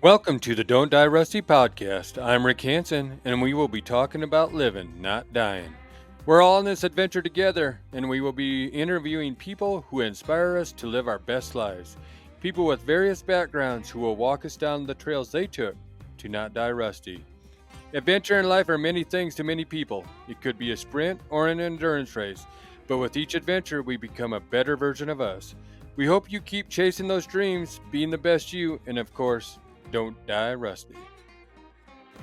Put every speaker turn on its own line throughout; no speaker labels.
Welcome to the Don't Die Rusty podcast. I'm Rick Hanson, and we will be talking about living, not dying. We're all in this adventure together, and we will be interviewing people who inspire us to live our best lives. People with various backgrounds who will walk us down the trails they took to not die rusty. Adventure in life are many things to many people. It could be a sprint or an endurance race, but with each adventure, we become a better version of us. We hope you keep chasing those dreams, being the best you, and of course, don't die rusty.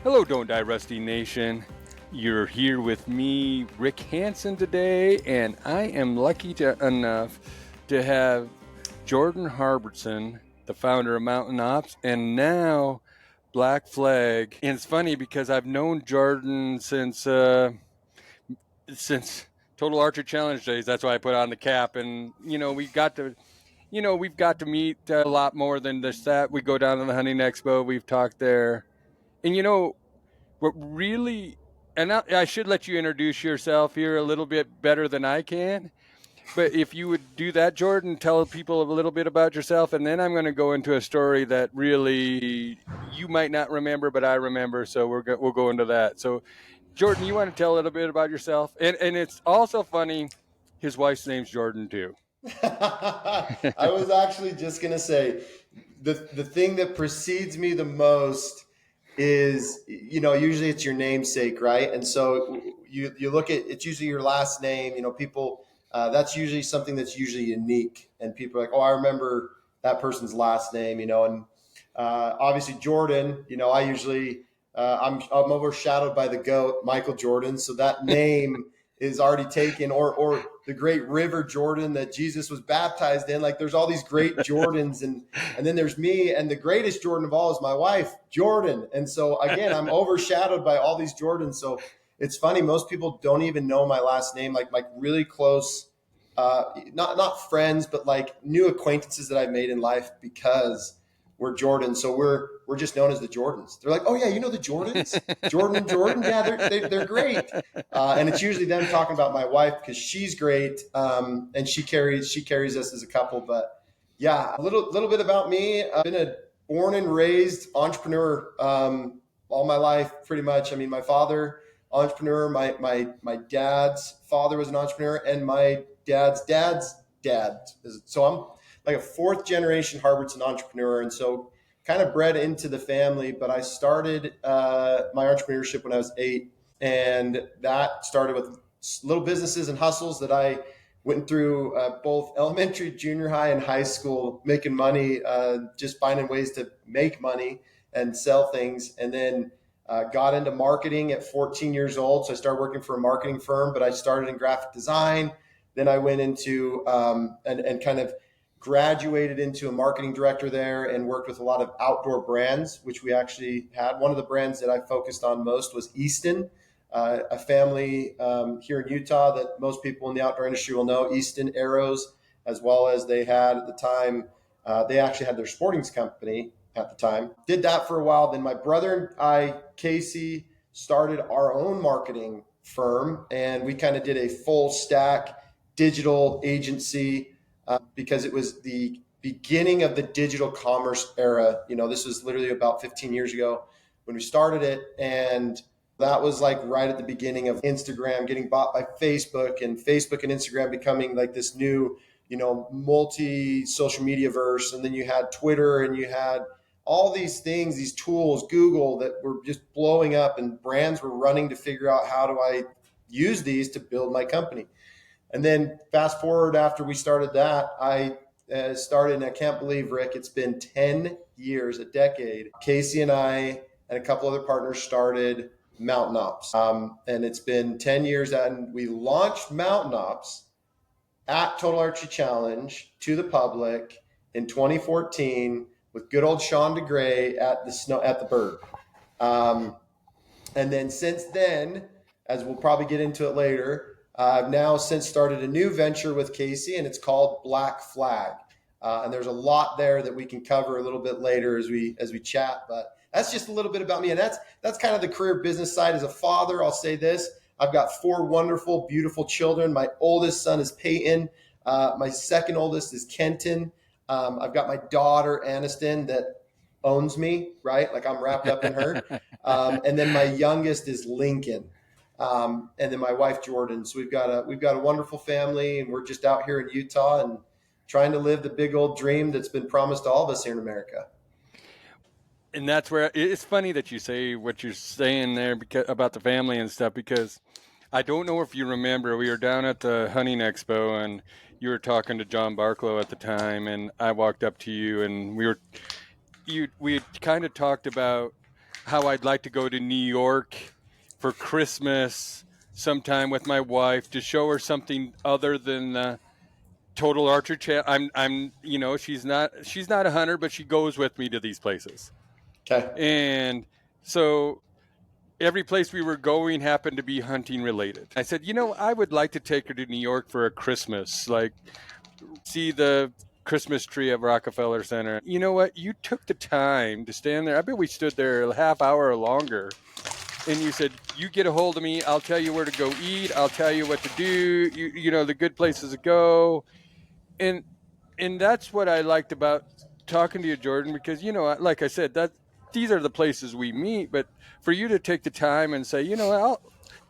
Hello, Don't Die Rusty Nation. You're here with me, Rick Hanson, today, and I am lucky enough to have Jordan Harbertson, the founder of Mountain Ops, and now Blk Flg. And it's funny because I've known Jordan since Total Archery Challenge days. That's why I put on the cap, and we've got to meet a lot more than just that. We go down to the hunting expo. We've talked there. And what really, and I should let you introduce yourself here a little bit better than I can. But if you would do that, Jordan, tell people a little bit about yourself. And then I'm going to go into a story that really you might not remember, but I remember. So we'll go into that. So, Jordan, you want to tell a little bit about yourself? And it's also funny, his wife's name's Jordan, too.
I was actually just going to say the thing that precedes me the most is, usually it's your namesake, right? And so you look at, it's usually your last name, people, that's usually something that's usually unique. And people are like, oh, I remember that person's last name, and obviously Jordan, I usually, I'm overshadowed by the GOAT, Michael Jordan. So that name is already taken, or the great river Jordan that Jesus was baptized in. Like there's all these great Jordans, and then there's me, and the greatest Jordan of all is my wife, Jordan. And so again, I'm overshadowed by all these Jordans. So it's funny, most people don't even know my last name, like really close, not friends, but like new acquaintances that I've made in life because we're Jordan. So we're just known as the Jordans. They're like, oh yeah, the Jordans, Jordan. Yeah, they're great. And it's usually them talking about my wife because she's great. And she carries us as a couple. But yeah, a little bit about me. I've been a born and raised entrepreneur all my life, pretty much. I mean, my father, entrepreneur, my dad's father was an entrepreneur, and my dad's dad. So I'm like a fourth generation Harbertson entrepreneur. And so kind of bred into the family, but I started my entrepreneurship when I was 8. And that started with little businesses and hustles that I went through both elementary, junior high, and high school, making money, just finding ways to make money and sell things. And then got into marketing at 14 years old. So I started working for a marketing firm, but I started in graphic design. Then I went into and kind of graduated into a marketing director there and worked with a lot of outdoor brands, which we actually had. One of the brands that I focused on most was Easton, a family here in Utah that most people in the outdoor industry will know, Easton Arrows, as well as they had at the time, they actually had their sporting company at the time. Did that for a while. Then my brother and I, Casey, started our own marketing firm, and we kind of did a full stack digital agency because it was the beginning of the digital commerce era. This was literally about 15 years ago when we started it. And that was like right at the beginning of Instagram getting bought by Facebook and Instagram becoming like this new, multi social media verse. And then you had Twitter and you had all these things, these tools, Google, that were just blowing up, and brands were running to figure out, how do I use these to build my company? And then fast forward, after we started that, I started, and I can't believe, Rick, it's been 10 years, a decade. Casey and I and a couple other partners started Mountain Ops. And it's been 10 years, and we launched Mountain Ops at Total Archery Challenge to the public in 2014 with good old Sean DeGray at the Bird. And then since then, as we'll probably get into it later, I've now since started a new venture with Casey, and it's called Blk Flg. And there's a lot there that we can cover a little bit later as we chat. But that's just a little bit about me. And that's kind of the career business side. As a father, I'll say this: I've got 4 wonderful, beautiful children. My oldest son is Peyton. My second oldest is Kenton. I've got my daughter, Aniston, that owns me, right? Like I'm wrapped up in her. And then my youngest is Lincoln. And then my wife Jordan. So we've got a wonderful family, and we're just out here in Utah and trying to live the big old dream that's been promised to all of us here in America.
And that's where it's funny that you say what you're saying there because about the family and stuff, because I don't know if you remember, we were down at the hunting expo and you were talking to John Barklow at the time, and I walked up to you and we had kind of talked about how I'd like to go to New York for Christmas sometime with my wife to show her something other than the Total Archery channel. I'm she's not a hunter, but she goes with me to these places.
Okay.
And so every place we were going happened to be hunting related. I said, I would like to take her to New York for a Christmas, like see the Christmas tree at Rockefeller Center. You know what? You took the time to stand there. I bet we stood there a half hour or longer. And you said, you get a hold of me. I'll tell you where to go eat. I'll tell you what to do. The good places to go. And that's what I liked about talking to you, Jordan, because, like I said, these are the places we meet. But for you to take the time and say,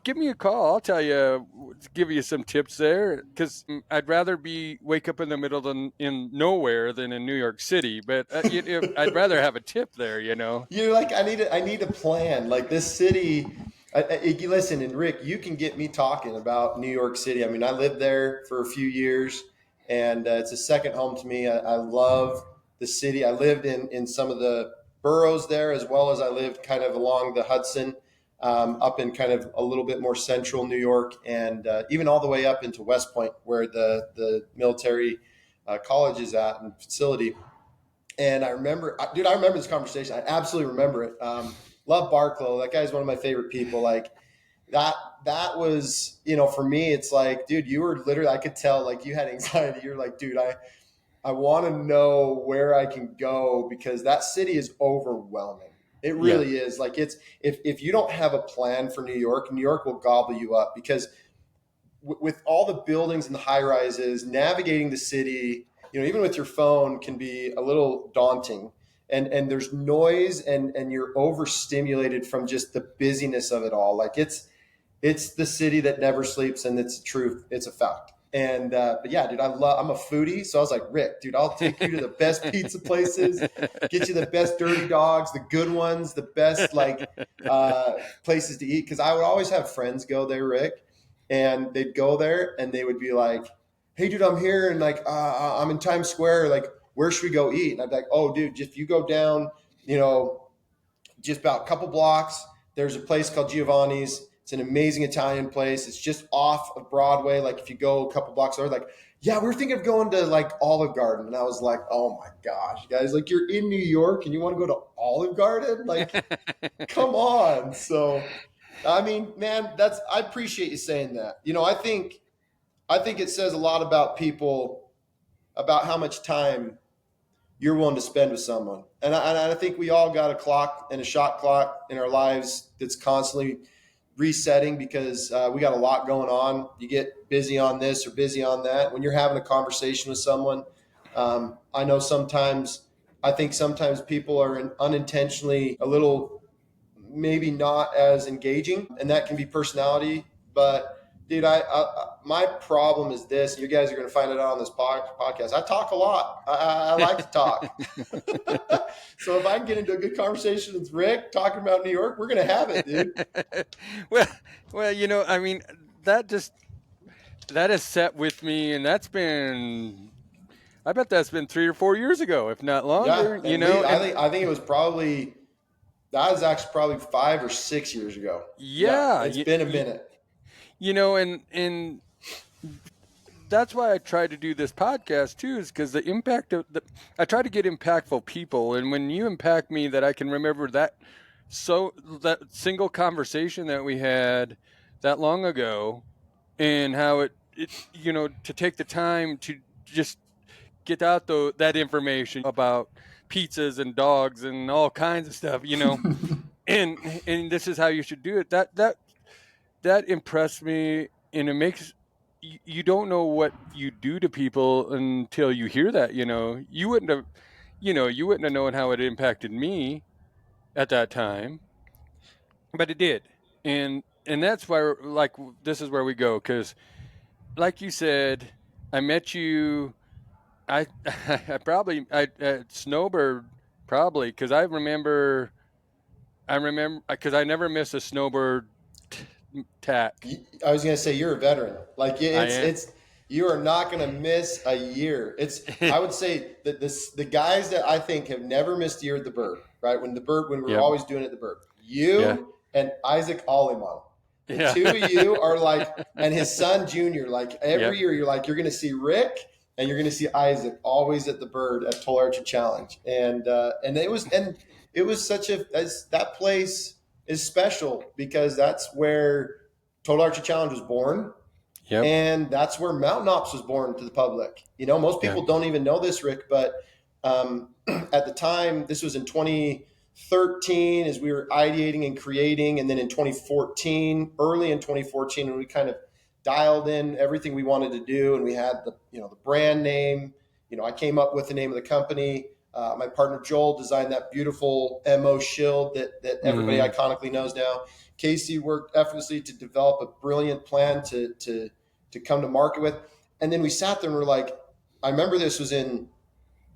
give me a call. I'll tell you, give you some tips there, because I'd rather wake up in the middle in nowhere than in New York City. But I'd rather have a tip there.
You're like, I need a plan. Like this city. Listen, and Rick, you can get me talking about New York City. I mean, I lived there for a few years, and it's a second home to me. I love the city. I lived in some of the boroughs there, as well as I lived kind of along the Hudson, up in kind of a little bit more central New York, and even all the way up into West Point, where the military college is at and facility. And I remember, dude, I remember this conversation. I absolutely remember it. Love Barklow. That guy's one of my favorite people. Like that was, for me, it's like, dude, you were literally, I could tell like you had anxiety. You're like, dude, I want to know where I can go because that city is overwhelming. It really is. Like if you don't have a plan for New York will gobble you up because with all the buildings and the high rises, navigating the city, even with your phone can be a little daunting. And there's noise and you're overstimulated from just the busyness of it all. Like it's the city that never sleeps, and it's truth. It's a fact. And but yeah, dude, I'm a foodie, so I was like, Rick, dude, I'll take you to the best pizza places, get you the best dirty dogs, the good ones, the best places to eat. Because I would always have friends go there, Rick, and they'd go there and they would be like, hey, dude, I'm here and like I'm in Times Square, like where should we go eat? And I'd be like, oh, dude, just you go down, just about a couple blocks. There's a place called Giovanni's. It's an amazing Italian place. It's just off of Broadway. Like if you go a couple blocks over, like, yeah, we were thinking of going to like Olive Garden. And I was like, oh my gosh, guys, like you're in New York and you want to go to Olive Garden? Like, come on. So, I mean, man, I appreciate you saying that. I think it says a lot about people, about how much time you're willing to spend with someone. And I think we all got a clock and a shot clock in our lives that's constantly resetting because we got a lot going on. You get busy on this or busy on that. When you're having a conversation with someone, I know I think sometimes people are unintentionally a little maybe not as engaging, and that can be personality. But dude, my problem is this. You guys are going to find it out on this podcast. I talk a lot. I like to talk. So if I can get into a good conversation with Rick talking about New York, we're going to have it, dude.
well, I mean, that has set with me, and I bet that's been 3 or 4 years ago, if not longer.
Yeah, I think it was probably. That was actually probably 5 or 6 years ago.
Yeah,
it's been a minute.
And that's why I try to do this podcast too, is because the impact I try to get impactful people, and when you impact me, that I can remember that single conversation that we had that long ago, and how it to take the time to just get out that information about pizzas and dogs and all kinds of stuff, and this is how you should do it. That impressed me, and it makes you don't know what you do to people until you hear that. You wouldn't have you wouldn't have known how it impacted me at that time, but it did. And that's why, like, this is where we go, because like you said, I met you. I I snowbird, probably, because I remember because I never miss a snowbird tack.
I was going to say you're a veteran. Like
I am.
it's you are not going to miss a year. It's I would say that the guys that I think have never missed a year at the Bird, right? When we were
Yep.
always doing it at the Bird.
Yeah.
You and Isaac Aliman. The
Yeah.
two of you are like, and his son Junior, like every
Yep.
year you're going to see Rick and you're going to see Isaac always at the Bird at Total Archery Challenge. And it was such that place is special because that's where Total Archery Challenge was born.
Yep.
And that's where Mountain Ops was born to the public. Most
Yeah.
people don't even know this, Rick, but at the time, this was in 2013 as we were ideating and creating. And then in 2014, early in 2014, when we kind of dialed in everything we wanted to do and we had the brand name, I came up with the name of the company. My partner Joel designed that beautiful MO shield that everybody iconically knows now. Casey worked effortlessly to develop a brilliant plan to come to market with. And then we sat there and we're like, I remember this was in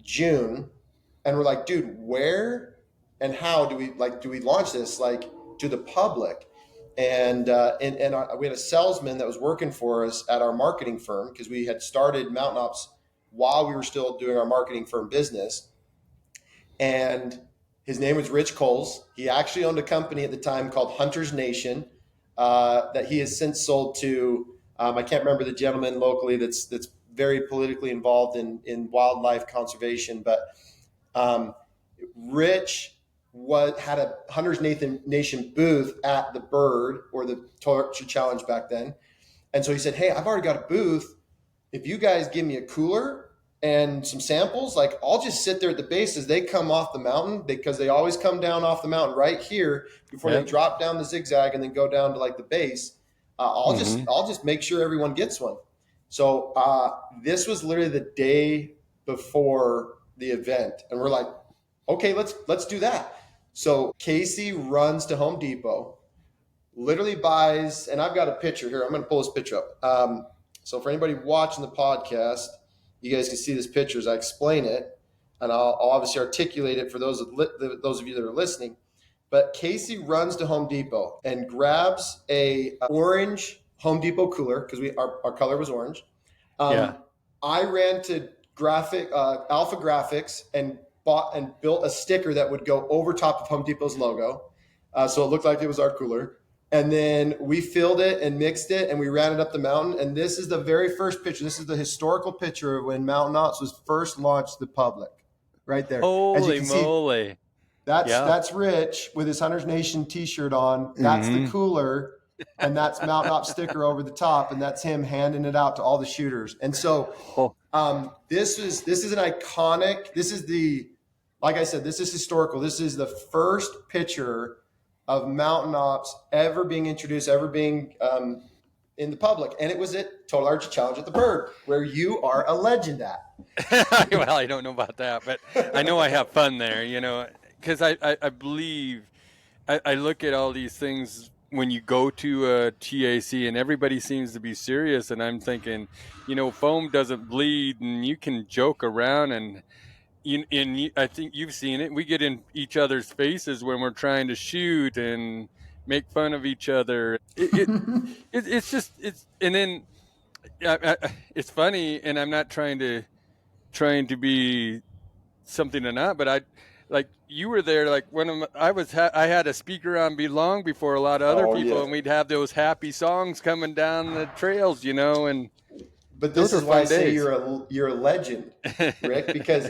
June, and we're like, dude, where and how do we launch this to the public? And we had a salesman that was working for us at our marketing firm because we had started Mountain Ops while we were still doing our marketing firm business. And his name was Rich Coles. He actually owned a company at the time called Hunter's Nation that he has since sold to. I can't remember the gentleman locally that's very politically involved in wildlife conservation, but Rich had a Hunter's Nation booth at the Bird, or the Total Archery Challenge back then. And so he said, hey, I've already got a booth. If you guys give me a cooler and some samples, I'll just sit there at the base as they come off the mountain, because they always come down off the mountain right here before they drop down the zigzag and then go down to the base. I'll just make sure everyone gets one. So this was literally the day before the event, and we're like, okay, let's do that. So Casey runs to Home Depot, literally buys, and I've got a picture here. I'm going to pull this picture up. So for anybody watching the podcast, you guys can see this picture as I explain it, and I'll obviously articulate it for those of you that are listening. But Casey runs to Home Depot and grabs a orange Home Depot cooler, because our color was orange. I ran to Alpha Graphics and bought and built a sticker that would go over top of Home Depot's logo, so it looked like it was our cooler. And then we filled it and mixed it, and we ran it up the mountain. And this is the very first picture. This is the historical picture of when Mountain Ops was first launched to the public, right there.
Holy moly!
See, that's Rich with his Hunter's Nation T-shirt on. That's the cooler, and that's Mountain Ops sticker over the top, and that's him handing it out to all the shooters. And so, this is an iconic. This is like I said, this is historical. This is the first picture of Mountain Ops ever being introduced, ever being in the public. And it was at Total Archery Challenge at the Bird, where you are a legend at.
Well, I don't know about that, but I know I have fun there, because I believe, I look at all these things when you go to a TAC and everybody seems to be serious, and I'm thinking, foam doesn't bleed, and you can joke around, and I think you've seen it. We get in each other's faces when we're trying to shoot and make fun of each other. It's just and then it's funny, and I'm not trying to be something or not, but you were there. Like I had a speaker on long before a lot of other people, and we'd have those happy songs coming down the trails, and.
But this is why I say you're a legend, Rick, because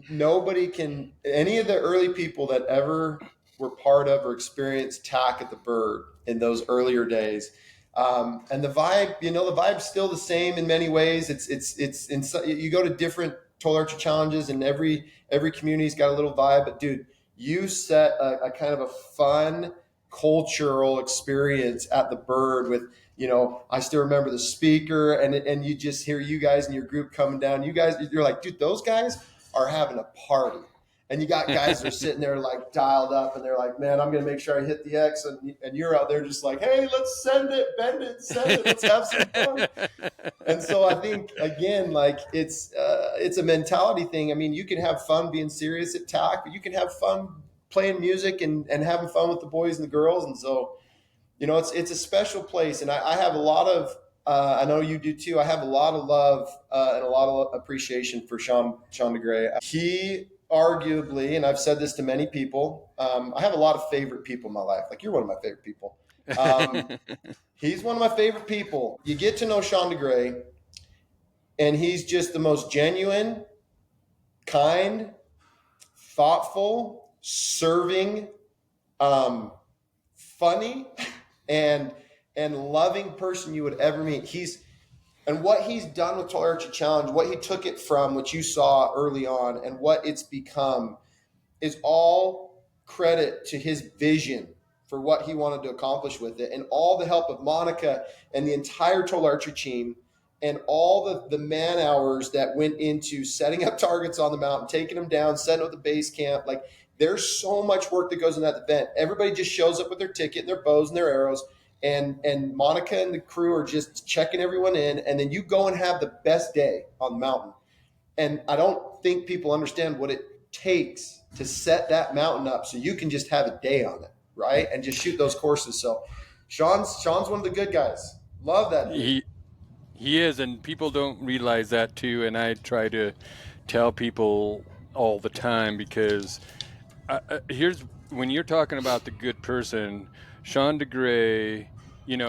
nobody can, any of the early people that ever were part of or experienced TAC at the Bird in those earlier days. And the vibe, the vibe's still the same in many ways. You go to different Total Archery Challenges, and every community's got a little vibe. But dude, you set a kind of a fun cultural experience at the Bird with, I still remember the speaker, and you just hear you guys and your group coming down. You're like, dude, those guys are having a party. And you got guys that are sitting there like dialed up, and they're like, man, I'm going to make sure I hit the X. And you're out there just like, hey, let's send it, bend it, send it. Let's have some fun. And so I think, again, like it's a mentality thing. I mean, you can have fun being serious at TAC, but you can have fun playing music and having fun with the boys and the girls. And so, it's a special place. And I have a lot of, I know you do too. I have a lot of love and a lot of appreciation for Sean DeGray. He arguably, and I've said this to many people, I have a lot of favorite people in my life. Like, you're one of my favorite people. He's one of my favorite people. You get to know Sean DeGray, and he's just the most genuine, kind, thoughtful, serving, funny, and loving person you would ever meet. And what he's done with Total Archery Challenge, what he took it from, what you saw early on, and what it's become, is all credit to his vision for what he wanted to accomplish with it, and all the help of Monica and the entire Total Archery team, and all the man hours that went into setting up targets on the mountain, taking them down, setting up the base camp. Like, there's so much work that goes in that event. Everybody just shows up with their ticket and their bows and their arrows, and Monica and the crew are just checking everyone in, and then you go and have the best day on the mountain. And I don't think people understand what it takes to set that mountain up so you can just have a day on it, right? And just shoot those courses. So Sean's one of the good guys. Love that dude.
He is, and people don't realize that too. And I try to tell people all the time, because here's, when you're talking about the good person, Sean DeGray, when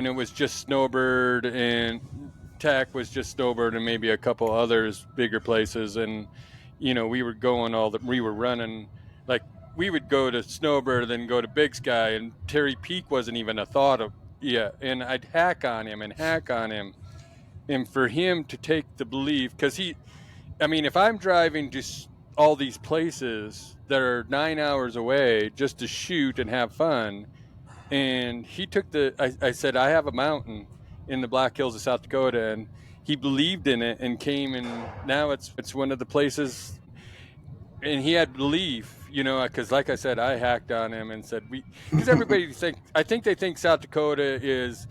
it was just Snowbird and TAC was just Snowbird and maybe a couple others, bigger places, and we were running, like, we would go to Snowbird, then go to Big Sky, and Terry Peak wasn't even a thought of yet, and I'd hack on him, and for him to take the belief, because if I'm driving just all these places that are 9 hours away just to shoot and have fun, and he took I said, I have a mountain in the Black Hills of South Dakota, and he believed in it and came, and now it's one of the places, and he had belief, because like I said, I hacked on him and said, because everybody I think they think South Dakota is,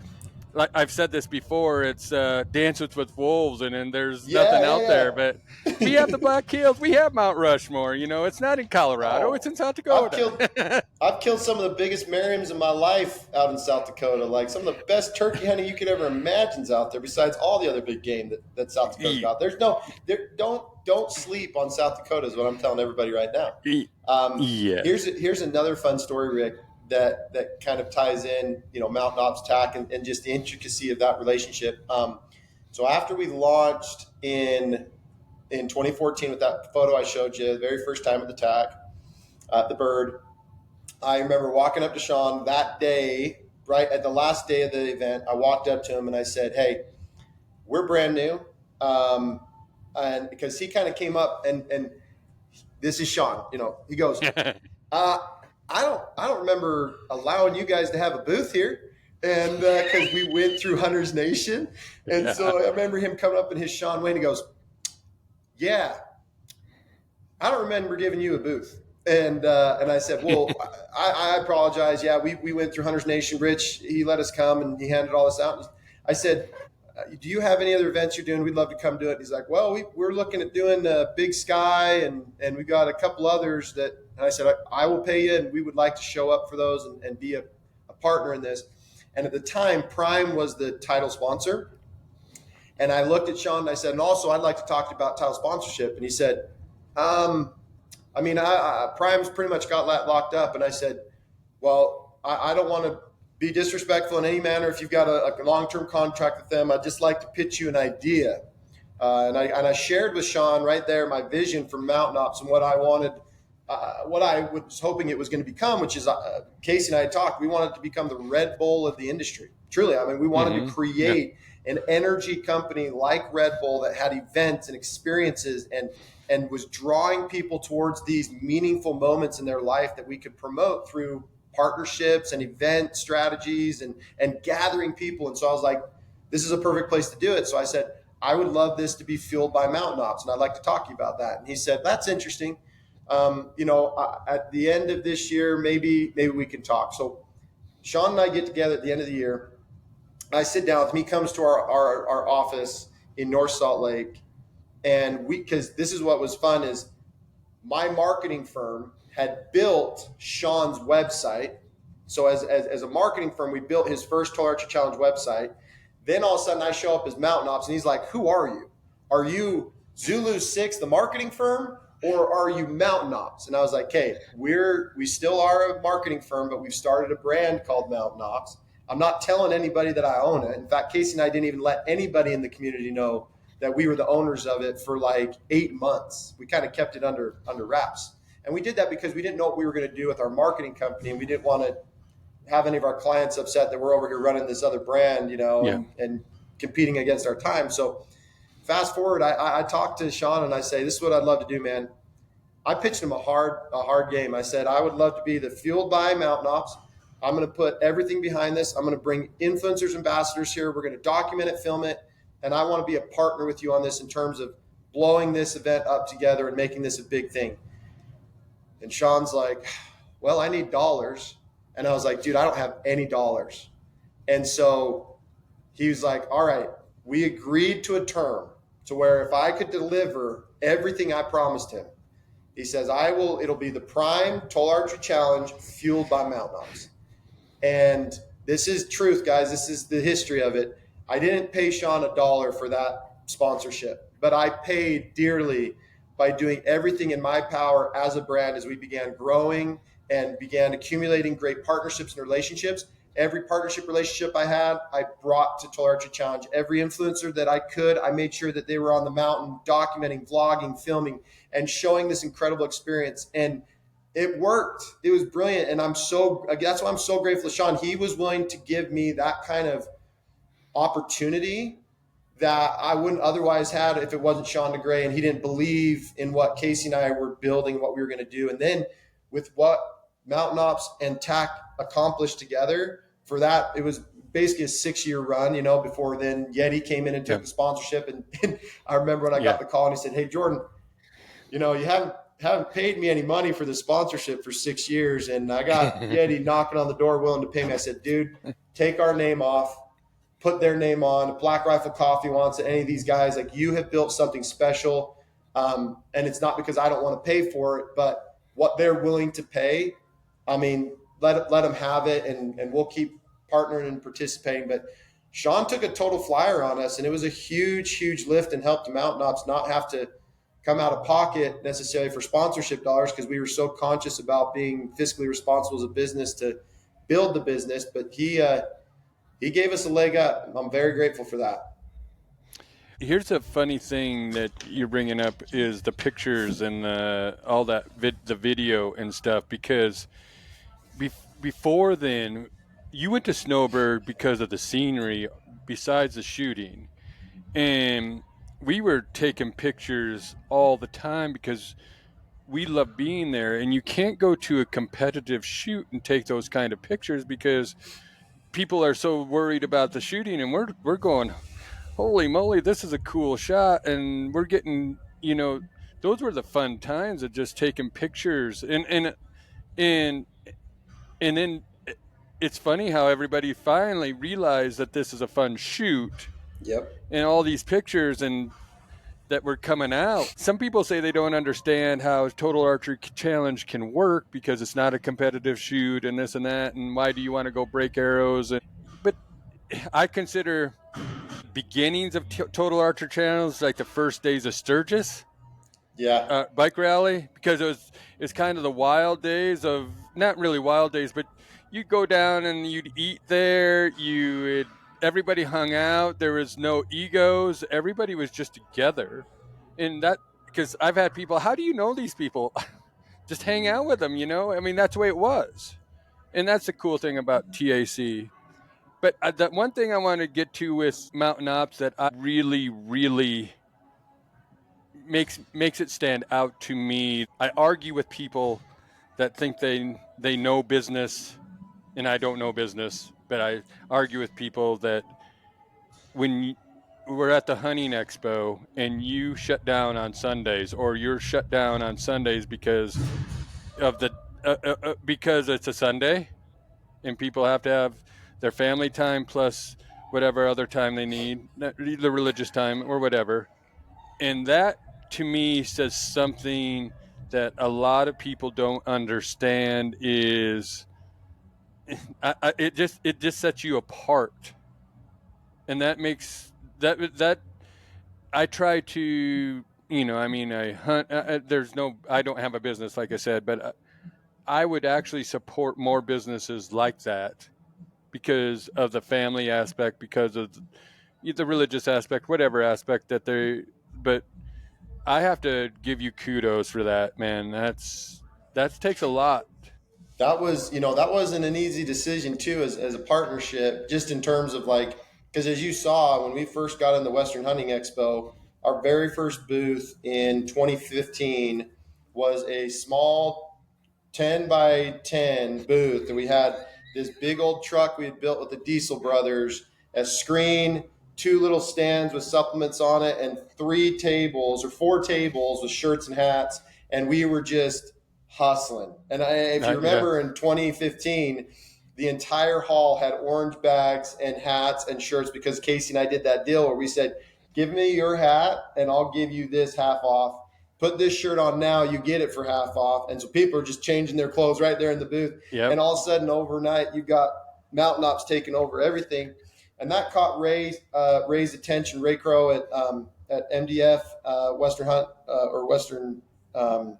like I've said this before, it's Dances with Wolves, and then there's nothing out there. But we have the Black Hills, we have Mount Rushmore. It's not in Colorado, it's in South Dakota.
I've killed some of the biggest Merriams in my life out in South Dakota. Like, some of the best turkey hunting you could ever imagine's out there, besides all the other big game that South Dakota's got. Don't sleep on South Dakota is what I'm telling everybody right now. Here's another fun story, Rick, that kind of ties in, Mountain Ops TAC and just the intricacy of that relationship. So after we launched in 2014 with that photo I showed you, the very first time at the TAC, the Bird, I remember walking up to Sean that day, right at the last day of the event. I walked up to him and I said, hey, we're brand new. And because he kind of came up and this is Sean, he goes, I don't remember allowing you guys to have a booth here. And because we went through Hunter's Nation. And so I remember him coming up in his Sean Wayne. He goes, yeah, I don't remember giving you a booth. And I said, well, I apologize. Yeah, we went through Hunter's Nation. Rich, he let us come and he handed all this out. I said, do you have any other events you're doing? We'd love to come do it. And he's like, well, we're looking at doing Big Sky and we got a couple others that, and I said, I will pay you, and we would like to show up for those and be a partner in this. And at the time, Prime was the title sponsor. And I looked at Sean and I said, and also I'd like to talk about title sponsorship. And he said, Prime's pretty much got that locked up. And I said, well, I don't want to be disrespectful in any manner. If you've got a long-term contract with them, I'd just like to pitch you an idea. And I shared with Sean right there my vision for Mountain Ops and what I wanted, what I was hoping it was going to become, which is Casey and I talked. We wanted to become the Red Bull of the industry. Truly, we wanted to create an energy company like Red Bull that had events and experiences and was drawing people towards these meaningful moments in their life that we could promote through partnerships and event strategies and gathering people. And so I was like, this is a perfect place to do it. So I said, I would love this to be fueled by mountain ops, and I'd like to talk to you about that. And he said, that's interesting. At the end of this year, maybe we can talk. So Sean and I get together at the end of the year. I sit down with him. He comes to our office in North Salt Lake, and because this is what was fun is my marketing firm had built Sean's website. So as a marketing firm, we built his first Total Archery Challenge website. Then all of a sudden I show up as Mountain Ops, and he's like, who are you? Are you Zulu 6, the marketing firm, or are you Mountain Ops? And I was like, hey, we still are a marketing firm, but we've started a brand called Mountain Ops. I'm not telling anybody that I own it. In fact, Casey and I didn't even let anybody in the community know that we were the owners of it for like 8 months. We kind of kept it under wraps. And we did that because we didn't know what we were going to do with our marketing company, and we didn't want to have any of our clients upset that we're over here running this other brand, and competing against our time. So fast forward, I talked to Sean and I say, this is what I'd love to do, man. I pitched him a hard game. I said, I would love to be the fueled by Mountain Ops. I'm going to put everything behind this. I'm going to bring influencers, ambassadors here. We're going to document it, film it. And I want to be a partner with you on this in terms of blowing this event up together and making this a big thing. And Sean's like, well, I need dollars. And I was like, dude, I don't have any dollars. And so he was like, all right, we agreed to a term to where if I could deliver everything I promised him, he says, it'll be the prime Total Archery Challenge fueled by Mountain Ops. And this is truth, guys. This is the history of it. I didn't pay Sean $1 for that sponsorship, but I paid dearly by doing everything in my power as a brand as we began growing and began accumulating great partnerships and relationships. Every partnership relationship I had, I brought to Total Archery Challenge. Every influencer that I could, I made sure that they were on the mountain, documenting, vlogging, filming, and showing this incredible experience. And it worked. It was brilliant. And that's why I'm so grateful to Sean. He was willing to give me that kind of opportunity that I wouldn't otherwise had if it wasn't Sean DeGray and he didn't believe in what Casey and I were building, what we were going to do. And then with what Mountain Ops and TAC accomplished together, for that, it was basically a 6-year run, before then Yeti came in and took the sponsorship. And I remember when I got the call and he said, hey, Jordan, you haven't paid me any money for the sponsorship for 6 years. And I got Yeti knocking on the door willing to pay me. I said, dude, take our name off, put their name on. Black Rifle Coffee wants it. Any of these guys, like, you have built something special. And it's not because I don't want to pay for it, but what they're willing to pay, I mean, let them have it, and we'll keep partnering and participating. But Sean took a total flyer on us, and it was a huge, huge lift and helped Mountain Ops not have to come out of pocket necessarily for sponsorship dollars, because we were so conscious about being fiscally responsible as a business to build the business. But he gave us a leg up. I'm very grateful for that.
Here's a funny thing that you're bringing up is the pictures and all that the video and stuff, because before then you went to Snowbird because of the scenery besides the shooting, and we were taking pictures all the time because we love being there. And you can't go to a competitive shoot and take those kind of pictures because people are so worried about the shooting, and we're going, holy moly, this is a cool shot. And we're getting, those were the fun times of just taking pictures. And then it's funny how everybody finally realized that this is a fun shoot.
Yep.
And all these pictures and that were coming out. Some people say they don't understand how Total Archery Challenge can work because it's not a competitive shoot and this and that, and why do you want to go break arrows? But I consider beginnings of Total Archery Challenge like the first days of Sturgis. Bike rally, because it's kind of the wild days of, not really wild days, but you'd go down and you'd eat there. Everybody hung out. There was no egos. Everybody was just together. And that, because I've had people, how do you know these people? Just hang out with them, I mean, that's the way it was. And that's the cool thing about TAC. But the one thing I want to get to with Mountain Ops that I really, really makes it stand out to me. I argue with people that think they know business, and I don't know business, but I argue with people that when we're at the hunting expo and you shut down on Sundays, or you're shut down on Sundays because of the because it's a Sunday and people have to have their family time plus whatever other time they need, the religious time or whatever. And that to me says something that a lot of people don't understand is it just sets you apart. And that makes that I try to, I hunt. I don't have a business, like I said, but I would actually support more businesses like that because of the family aspect, because of the religious aspect, whatever aspect that but I have to give you kudos for that, man. That takes a lot.
That was, that wasn't an easy decision too, as a partnership, just in terms of like, because as you saw, when we first got in the Western Hunting Expo, our very first booth in 2015 was a small 10 by 10 booth that we had this big old truck we had built with the Diesel brothers, a screen, two little stands with supplements on it, and three tables or four tables with shirts and hats. And we were just hustling. And if you
Yeah.
remember in 2015, the entire hall had orange bags and hats and shirts because Casey and I did that deal where we said, give me your hat and I'll give you this half off. Put this shirt on now, you get it for half off. And so people are just changing their clothes right there in the booth.
Yep.
And all of a sudden, overnight, you've got Mountain Ops taking over everything. And that caught Ray's attention, Ray Crow at MDF, Western Hunt or Western Hunting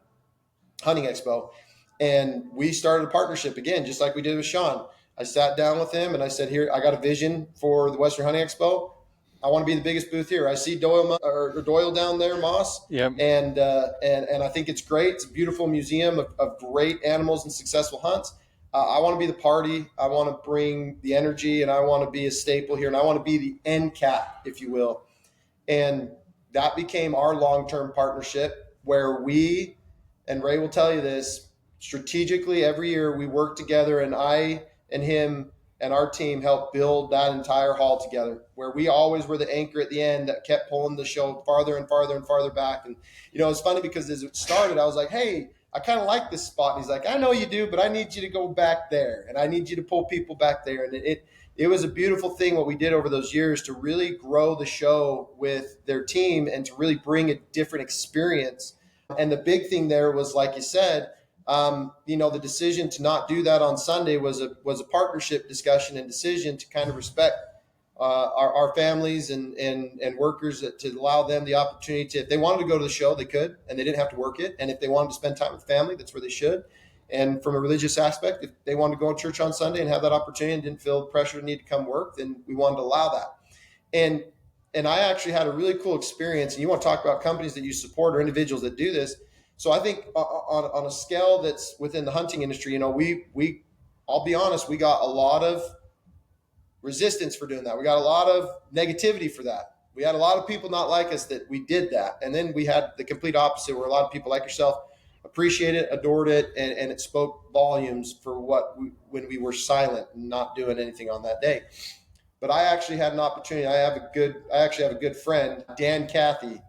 Expo. And we started a partnership again, just like we did with Sean. I sat down with him and I said, here, I got a vision for the Western Hunting Expo. I want to be the biggest booth here. I see Doyle down there, Moss.
Yep.
And I think it's great. It's a beautiful museum of great animals and successful hunts. I want to be the party. I want to bring the energy, and I want to be a staple here, and I want to be the end cap, if you will. And that became our long-term partnership where we, and Ray will tell you this, strategically every year we work together, and I and him and our team helped build that entire hall together, where we always were the anchor at the end that kept pulling the show farther and farther and farther back. And, it's funny because as it started, I was like, hey, I kind of like this spot. And he's like, I know you do, but I need you to go back there, and I need you to pull people back there. And it was a beautiful thing what we did over those years to really grow the show with their team and to really bring a different experience. And the big thing there was, like you said, the decision to not do that on Sunday was a partnership discussion and decision to kind of respect our families and workers, to allow them the opportunity to, if they wanted to go to the show, they could, and they didn't have to work it. And if they wanted to spend time with family, that's where they should. And from a religious aspect, if they wanted to go to church on Sunday and have that opportunity and didn't feel pressure to need to come work, then we wanted to allow that. And I actually had a really cool experience. And you want to talk about companies that you support or individuals that do this. So I think on a scale that's within the hunting industry, we I'll be honest, we got a lot of resistance for doing that. We got a lot of negativity for that. We had a lot of people not like us that we did that. And then we had the complete opposite, where a lot of people like yourself appreciated it, adored it, and it spoke volumes for when we were silent and not doing anything on that day. But I actually had an opportunity. I actually have a good friend, Dan Cathy,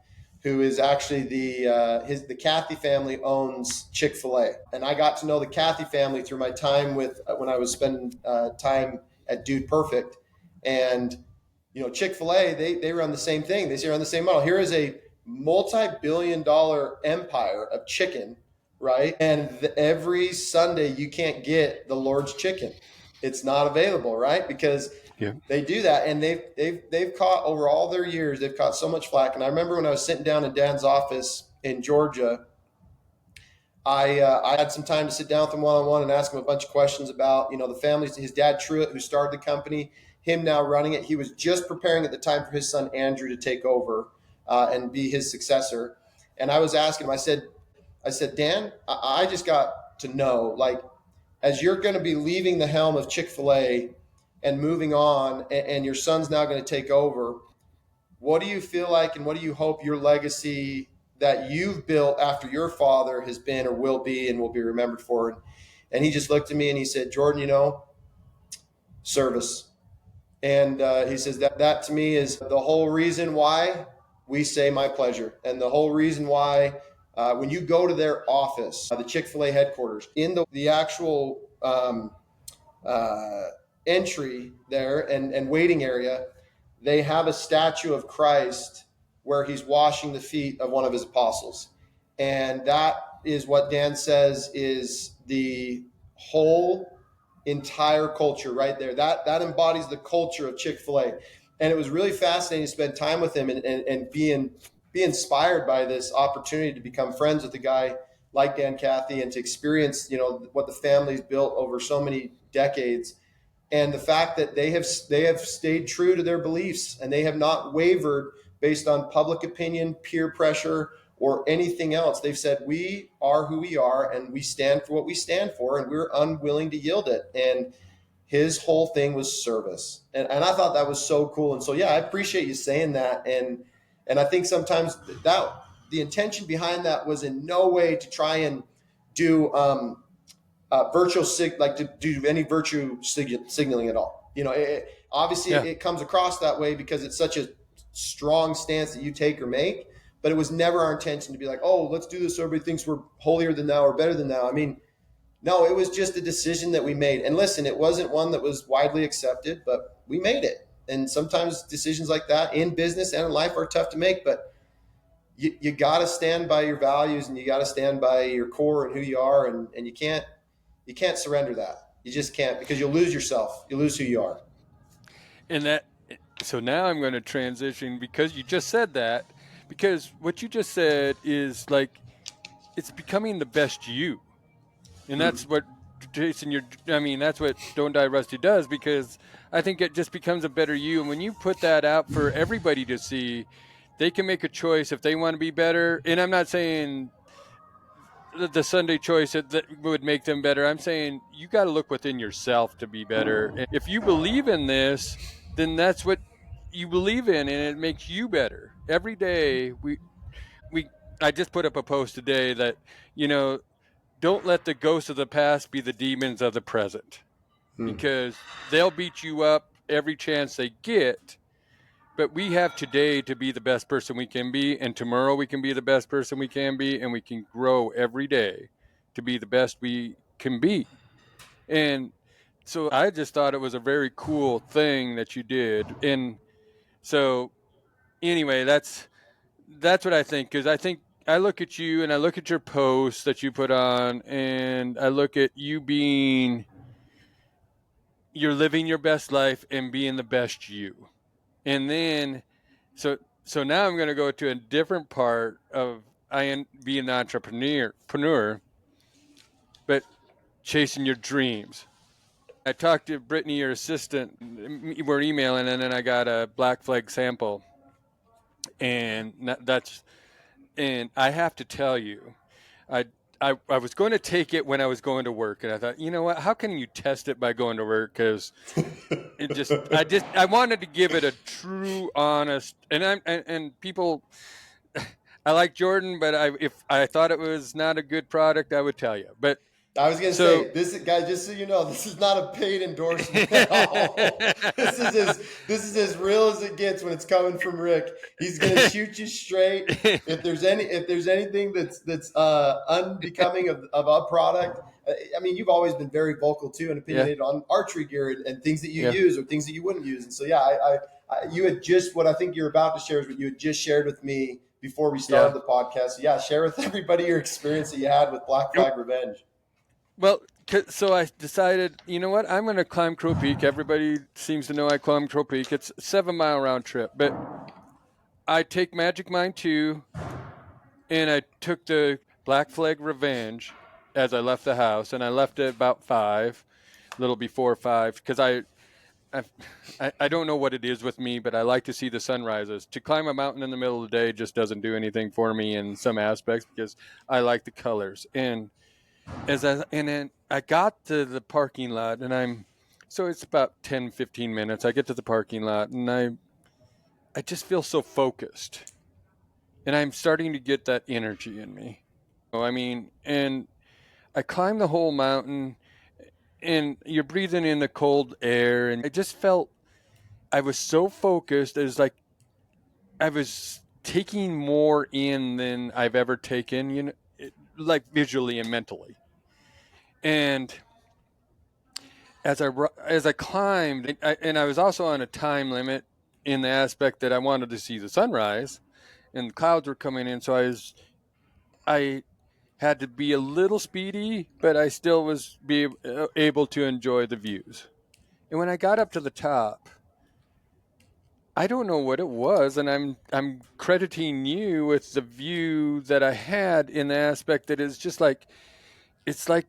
who is actually the Cathy family owns Chick-fil-A. And I got to know the Cathy family through my time when I was spending time at Dude Perfect. And, Chick-fil-A, they run the same thing. They run the same model. Here is a multi-billion-dollar empire of chicken, right? And every Sunday you can't get the Lord's chicken. It's not available, right? Because they do that, and they've caught, over all their years, they've caught so much flack. And I remember when I was sitting down in Dan's office in Georgia, I had some time to sit down with him one-on-one and ask him a bunch of questions about, the family. His dad, Truett, who started the company, him now running it. He was just preparing at the time for his son, Andrew, to take over and be his successor. And I was asking him, I said, Dan, I just got to know, like, as you're going to be leaving the helm of Chick-fil-A and moving on, and your son's now going to take over, what do you feel like, and what do you hope your legacy that you've built after your father has been or will be and will be remembered for? And he just looked at me and he said, Jordan, service. And he says that to me is the whole reason why we say my pleasure, and the whole reason why when you go to their office, the Chick-fil-A headquarters, in the actual uh, entry there and waiting area, they have a statue of Christ where he's washing the feet of one of his apostles. And that is what Dan says is the whole entire culture right there. That embodies the culture of Chick-fil-A. And it was really fascinating to spend time with him and be inspired by this opportunity to become friends with a guy like Dan Cathy and to experience, what the family's built over so many decades, and the fact that they have stayed true to their beliefs and they have not wavered based on public opinion, peer pressure, or anything else. They've said, we are who we are and we stand for what we stand for, and we're unwilling to yield it. And his whole thing was service. And I thought that was so cool. And so, yeah, I appreciate you saying that. And I think sometimes that the intention behind that was in no way to try and do like to do any virtue signaling at all. Obviously it comes across that way because it's such a strong stance that you take or make, but it was never our intention to be like, oh, let's do this so everybody thinks we're holier than thou or better than thou. I mean, no, it was just a decision that we made. And listen, it wasn't one that was widely accepted, but we made it. And sometimes decisions like that in business and in life are tough to make, but you got to stand by your values and you got to stand by your core and who you are. And you can't surrender that. You just can't, because you'll lose yourself. You lose who you are.
So now I'm going to transition because you just said that, because what you just said is like, it's becoming the best you. And that's what that's what Don't Die Rusty does, because I think it just becomes a better you. And when you put that out for everybody to see, they can make a choice if they want to be better. And I'm not saying the Sunday choice that would make them better. I'm saying you got to look within yourself to be better. And if you believe in this, then that's what you believe in, and it makes you better. Every day I just put up a post today that, don't let the ghosts of the past be the demons of the present, because they'll beat you up every chance they get. But we have today to be the best person we can be, and tomorrow we can be the best person we can be, and we can grow every day to be the best we can be. And so I just thought it was a very cool thing that you did. And so anyway, that's what I think, because I think I look at you and I look at your posts that you put on, and I look at you you're living your best life and being the best you. And then, so now I'm going to go to a different part of being an entrepreneur, but chasing your dreams. I talked to Brittany, your assistant. We're emailing, and then I got a Blk Flg sample, and and I have to tell you, I was going to take it when I was going to work, and I thought, you know what? How can you test it by going to work? Because I wanted to give it a true, honest, and people. I like Jordan, but if I thought it was not a good product, I would tell you. But
I was going to say, this guy, just so you know, this is not a paid endorsement at all. This is as real as it gets when it's coming from Rick. He's going to shoot you straight. If there's anything that's unbecoming of a product, I mean, you've always been very vocal too and opinionated on archery gear and things that you use or things that you wouldn't use. And so, you had just, what I think you're about to share is what you had just shared with me before we started the podcast. So share with everybody your experience that you had with Blk Flg Revenge.
Well, so I decided, you know what? I'm going to climb Crow Peak. Everybody seems to know I climb Crow Peak. It's a 7-mile round trip, but I take Magic Mind 2, and I took the Blk Flg Revenge as I left the house, and I left it about 5, a little before 5, because I don't know what it is with me, but I like to see the sunrises. To climb a mountain in the middle of the day just doesn't do anything for me in some aspects, because I like the colors. And then I got to the parking lot, and so it's about 10, 15 minutes. I get to the parking lot, and I just feel so focused, and I'm starting to get that energy in me. And I climb the whole mountain, and you're breathing in the cold air, and I just felt I was so focused. It was like I was taking more in than I've ever taken, like visually and mentally. And as I climbed, and I was also on a time limit in the aspect that I wanted to see the sunrise, and the clouds were coming in, so I had to be a little speedy, but I still was able to enjoy the views. And when I got up to the top, I don't know what it was, and I'm crediting you with the view that I had in the aspect that it's just like it's like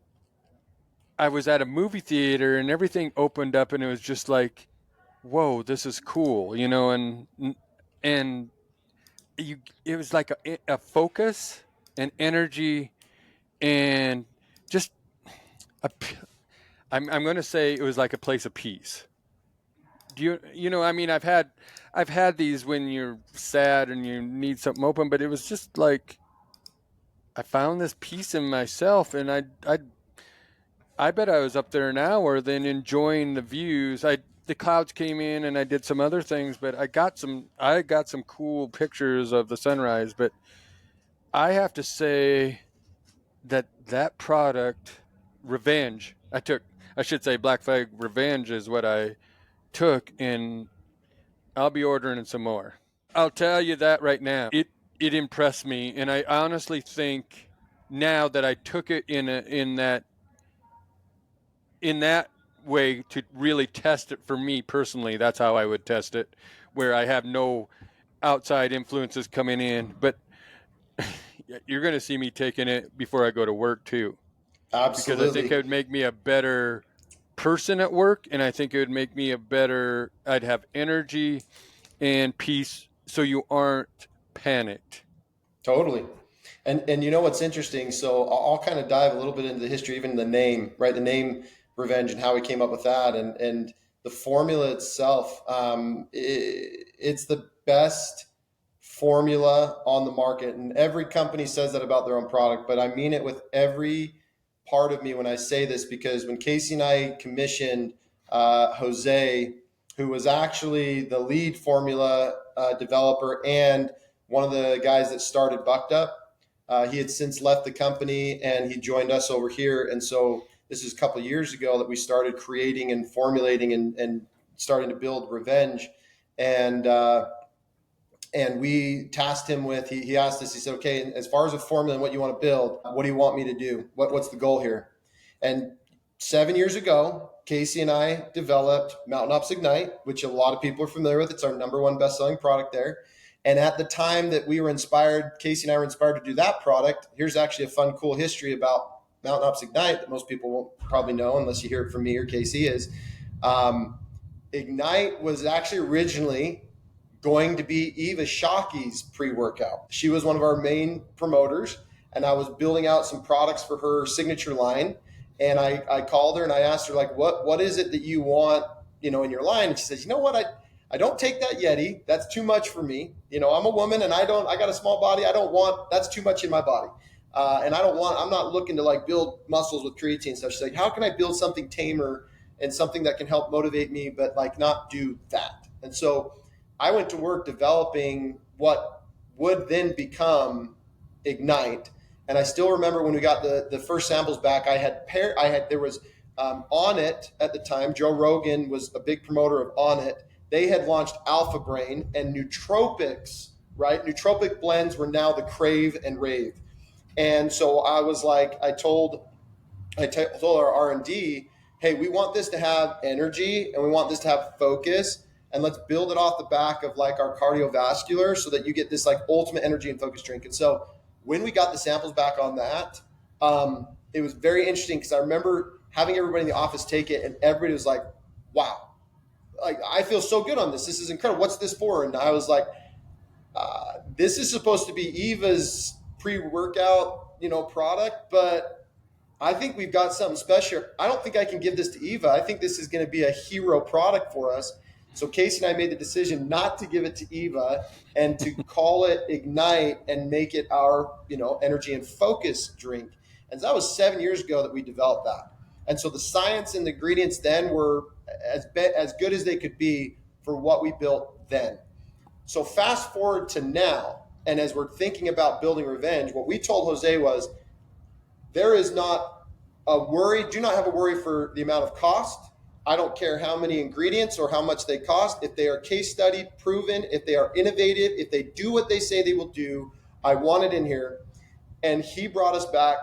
I was at a movie theater and everything opened up and it was just like, whoa, this is cool, and it was like a focus and energy and just a, I'm going to say it was like a place of peace. I mean, I've had these when you're sad and you need something open, but it was just like I found this peace in myself, and I bet I was up there an hour then enjoying the views. The clouds came in and I did some other things, but I got some cool pictures of the sunrise, but I have to say that product Revenge, I should say Blk Flg Revenge is what I took, and I'll be ordering some more. I'll tell you that right now. It impressed me, and I honestly think now that I took it in that way to really test it for me personally, that's how I would test it, where I have no outside influences coming in. But you're going to see me taking it before I go to work too, because I think it
Absolutely.
would make me a better person at work, and I think it would make me I'd have energy and peace so you aren't panicked.
Totally. And you know what's interesting? So I'll kind of dive a little bit into the history, even the name, right? The name Revenge and how we came up with that, and the formula itself. It's the best formula on the market, and every company says that about their own product. But I mean it with every part of me when I say this, because when Casey and I commissioned Jose, who was actually the lead formula developer and one of the guys that started Bucked Up. He had since left the company and he joined us over here. And so this is a couple of years ago that we started creating and formulating and starting to build Revenge. And and we tasked him with, he asked us, he said, okay, as far as a formula and what you want to build, what do you want me to do? What's the goal here? And 7 years ago, Casey and I developed Mountainops Ignite, which a lot of people are familiar with. It's our number one best-selling product there. And at the time that we were inspired, Casey and I were inspired to do that product. Here's actually a fun, cool history about Mountainops Ignite that most people won't probably know unless you hear it from me or Casey is Ignite was actually originally going to be Eva Shockey's pre-workout. She was one of our main promoters, and I was building out some products for her signature line. And I called her and I asked her, like, what is it that you want, in your line? And she says, you know what, I don't take that Yeti. That's too much for me. I'm a woman and I got a small body. That's too much in my body. And I'm not looking to like build muscles with creatine stuff. She's like, how can I build something tamer and something that can help motivate me, but like not do that? And so I went to work developing what would then become Ignite. And I still remember when we got the first samples back, there was On It at the time. Joe Rogan was a big promoter of On It. They had launched Alpha Brain and nootropics, right? Nootropic blends were now the crave and rave. And so I was like, I told our R&D, hey, we want this to have energy and we want this to have focus, and let's build it off the back of like our cardiovascular so that you get this like ultimate energy and focus drink. And so when we got the samples back on that, it was very interesting because I remember having everybody in the office take it and everybody was like, wow, like I feel so good on this. This is incredible. What's this for? And I was like, this is supposed to be Eva's pre-workout, product, but I think we've got something special. I don't think I can give this to Eva. I think this is going to be a hero product for us. So Casey and I made the decision not to give it to Eva and to call it Ignite and make it our, energy and focus drink. And that was 7 years ago that we developed that. And so the science and the ingredients then were as good as they could be. for what we built then. So fast forward to now, and as we're thinking about building revenge, what we told Jose was, there is not a worry, do not have a worry for the amount of cost. I don't care how many ingredients or how much they cost. If they are case studied, proven, if they are innovative, if they do what they say they will do, I want it in here. And he brought us back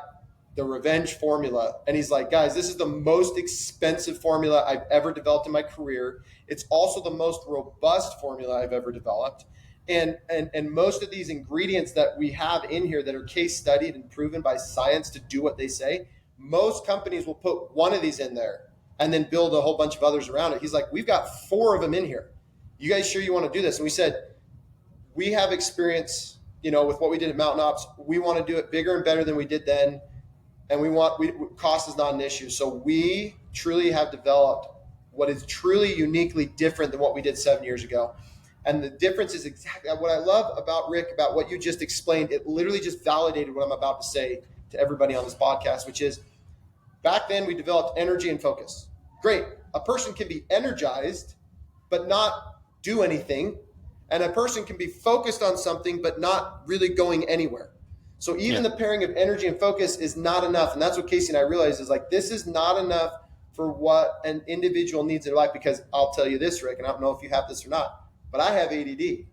the revenge formula. And he's like, guys, this is the most expensive formula I've ever developed in my career. It's also the most robust formula I've ever developed. And most of these ingredients that we have in here that are case studied and proven by science to do what they say, most companies will put one of these in there and then build a whole bunch of others around it. He's like, we've got 4 of them in here. You guys sure you want to do this? And we said, we have experience, with what we did at Mountain Ops. We want to do it bigger and better than we did then. And cost is not an issue. So we truly have developed what is truly uniquely different than what we did 7 years ago. And the difference is exactly what I love about Rick, about what you just explained. It literally just validated what I'm about to say to everybody on this podcast, which is, back then we developed energy and focus. Great. A person can be energized, but not do anything. And a person can be focused on something, but not really going anywhere. So even the pairing of energy and focus is not enough. And that's what Casey and I realized is like, this is not enough for what an individual needs in their life. Because I'll tell you this, Rick, and I don't know if you have this or not, but I have ADD.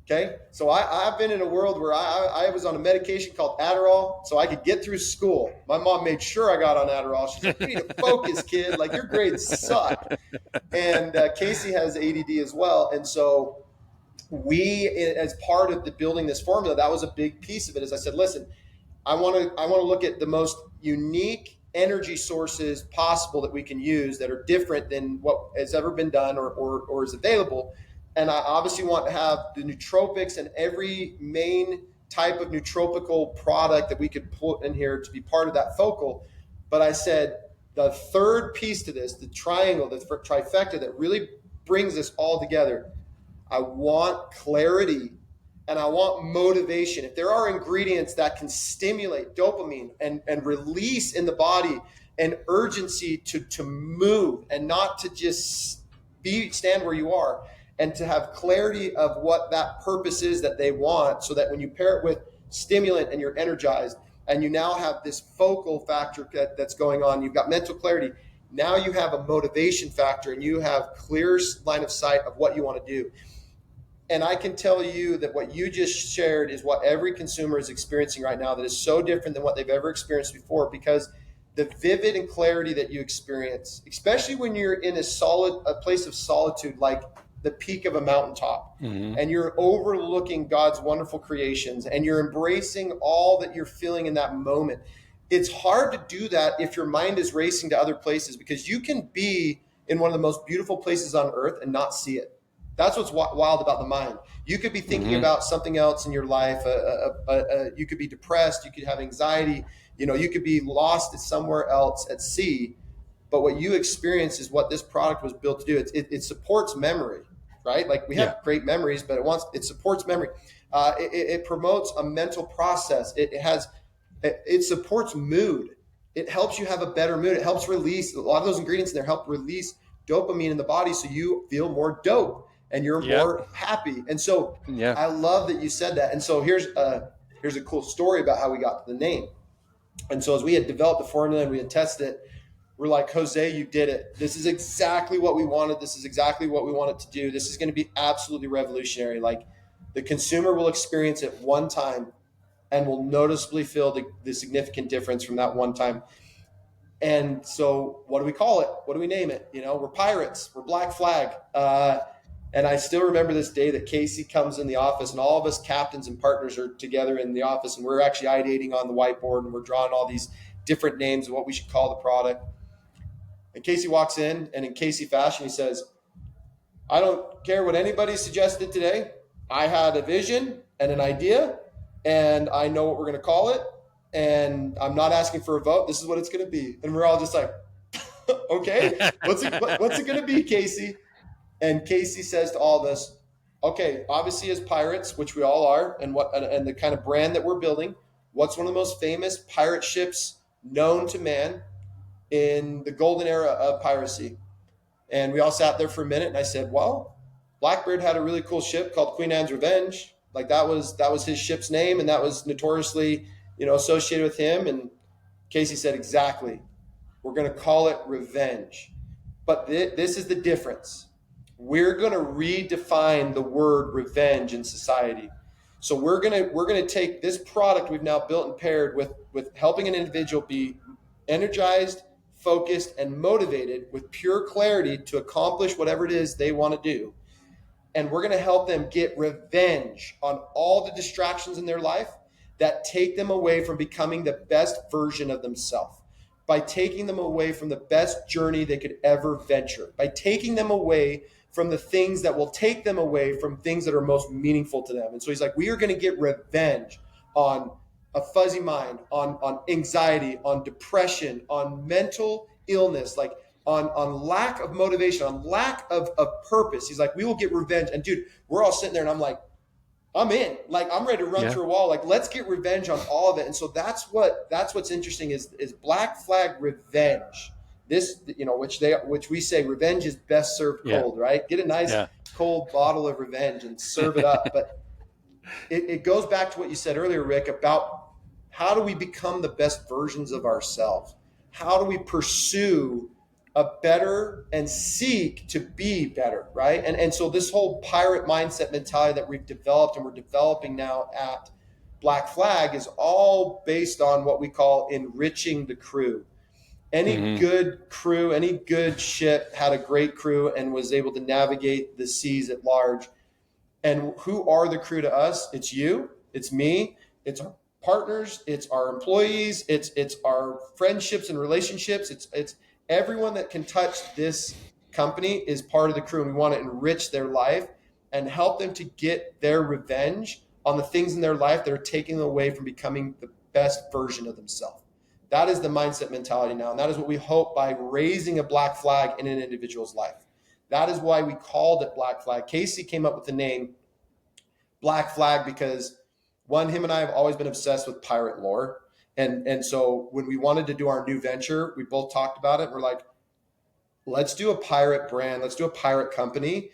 Okay. So I've been in a world where I was on a medication called Adderall so I could get through school. My mom made sure I got on Adderall. She's like, you need to focus, kid. Like, your grades suck. And Casey has ADD as well. And so we, as part of the building this formula, that was a big piece of it. As I said, listen, I want to look at the most unique energy sources possible that we can use that are different than what has ever been done or is available. And I obviously want to have the nootropics and every main type of nootropical product that we could put in here to be part of that focal. But I said, the third piece to this, the triangle, the trifecta that really brings this all together, I want clarity and I want motivation. If there are ingredients that can stimulate dopamine and release in the body an urgency to move and not to just stand where you are, and to have clarity of what that purpose is that they want, so that when you pair it with stimulant and you're energized and you now have this focal factor that's going on, you've got mental clarity. Now you have a motivation factor and you have clear line of sight of what you want to do. And I can tell you that what you just shared is what every consumer is experiencing right now, that is so different than what they've ever experienced before, because the vivid and clarity that you experience, especially when you're in a place of solitude, like the peak of a mountaintop, and you're overlooking God's wonderful creations and you're embracing all that you're feeling in that moment. It's hard to do that if your mind is racing to other places, because you can be in one of the most beautiful places on earth and not see it. That's what's wild about the mind. You could be thinking about something else in your life. You could be depressed. You could have anxiety. You could be lost somewhere else at sea. But what you experience is what this product was built to do. It supports memory, right? Like, we have great memories, but it supports memory. It promotes a mental process. It supports mood. It helps you have a better mood. It helps release a lot of those ingredients in there, help release dopamine in the body, so you feel more dope and you're more happy. And so I love that you said that. And so here's a cool story about how we got to the name. And so as we had developed the formula and we had tested it, we're like, Jose, you did it. This is exactly what we wanted. This is exactly what we wanted to do. This is going to be absolutely revolutionary. Like, the consumer will experience it one time and will noticeably feel the significant difference from that one time. And so what do we call it? What do we name it? We're pirates. We're Blk Flg. And I still remember this day that Casey comes in the office and all of us captains and partners are together in the office, and we're actually ideating on the whiteboard and we're drawing all these different names of what we should call the product. And Casey walks in, and in Casey fashion, he says, I don't care what anybody suggested today. I had a vision and an idea, and I know what we're going to call it, and I'm not asking for a vote. This is what it's going to be. And we're all just like, okay, what's it going to be, Casey? And Casey says to all of us, okay, obviously as pirates, which we all are, and the kind of brand that we're building, what's one of the most famous pirate ships known to man in the golden era of piracy? And we all sat there for a minute, and I said, well, Blackbeard had a really cool ship called Queen Anne's Revenge. Like that was his ship's name, and that was notoriously, associated with him. And Casey said, exactly, we're going to call it Revenge. But this is the difference. We're going to redefine the word revenge in society. So we're going to take this product we've now built and paired with helping an individual be energized, focused, and motivated with pure clarity to accomplish whatever it is they want to do. And we're going to help them get revenge on all the distractions in their life that take them away from becoming the best version of themselves, by taking them away from the best journey they could ever venture, by taking them away from the things that will take them away from things that are most meaningful to them. And so he's like, we are going to get revenge on a fuzzy mind, on anxiety, on depression, on mental illness, like on lack of motivation, on lack of purpose. He's like, we will get revenge. And dude, we're all sitting there and I'm like, I'm in. Like, I'm ready to run through a wall. Like, let's get revenge on all of it. And so that's what's interesting is Black Flag Revenge. This, which we say revenge is best served cold, right? Get a nice cold bottle of revenge and serve it up. But it goes back to what you said earlier, Rick, about how do we become the best versions of ourselves? How do we pursue a better and seek to be better, right? And so this whole pirate mindset mentality that we've developed and we're developing now at Black Flag is all based on what we call enriching the crew. Any good crew, any good ship had a great crew and was able to navigate the seas at large. And who are the crew to us? It's you, it's me, it's our partners, it's our employees, it's our friendships and relationships, it's everyone that can touch this company is part of the crew, and we want to enrich their life and help them to get their revenge on the things in their life that are taking them away from becoming the best version of themselves. That is the mindset mentality now, and that is what we hope by raising a black flag in an individual's life. That is why we called it Black Flag. Casey came up with the name Black Flag because, one, him and I have always been obsessed with pirate lore. And so when we wanted to do our new venture, we both talked about it. We're like, let's do a pirate brand. Let's do a pirate company.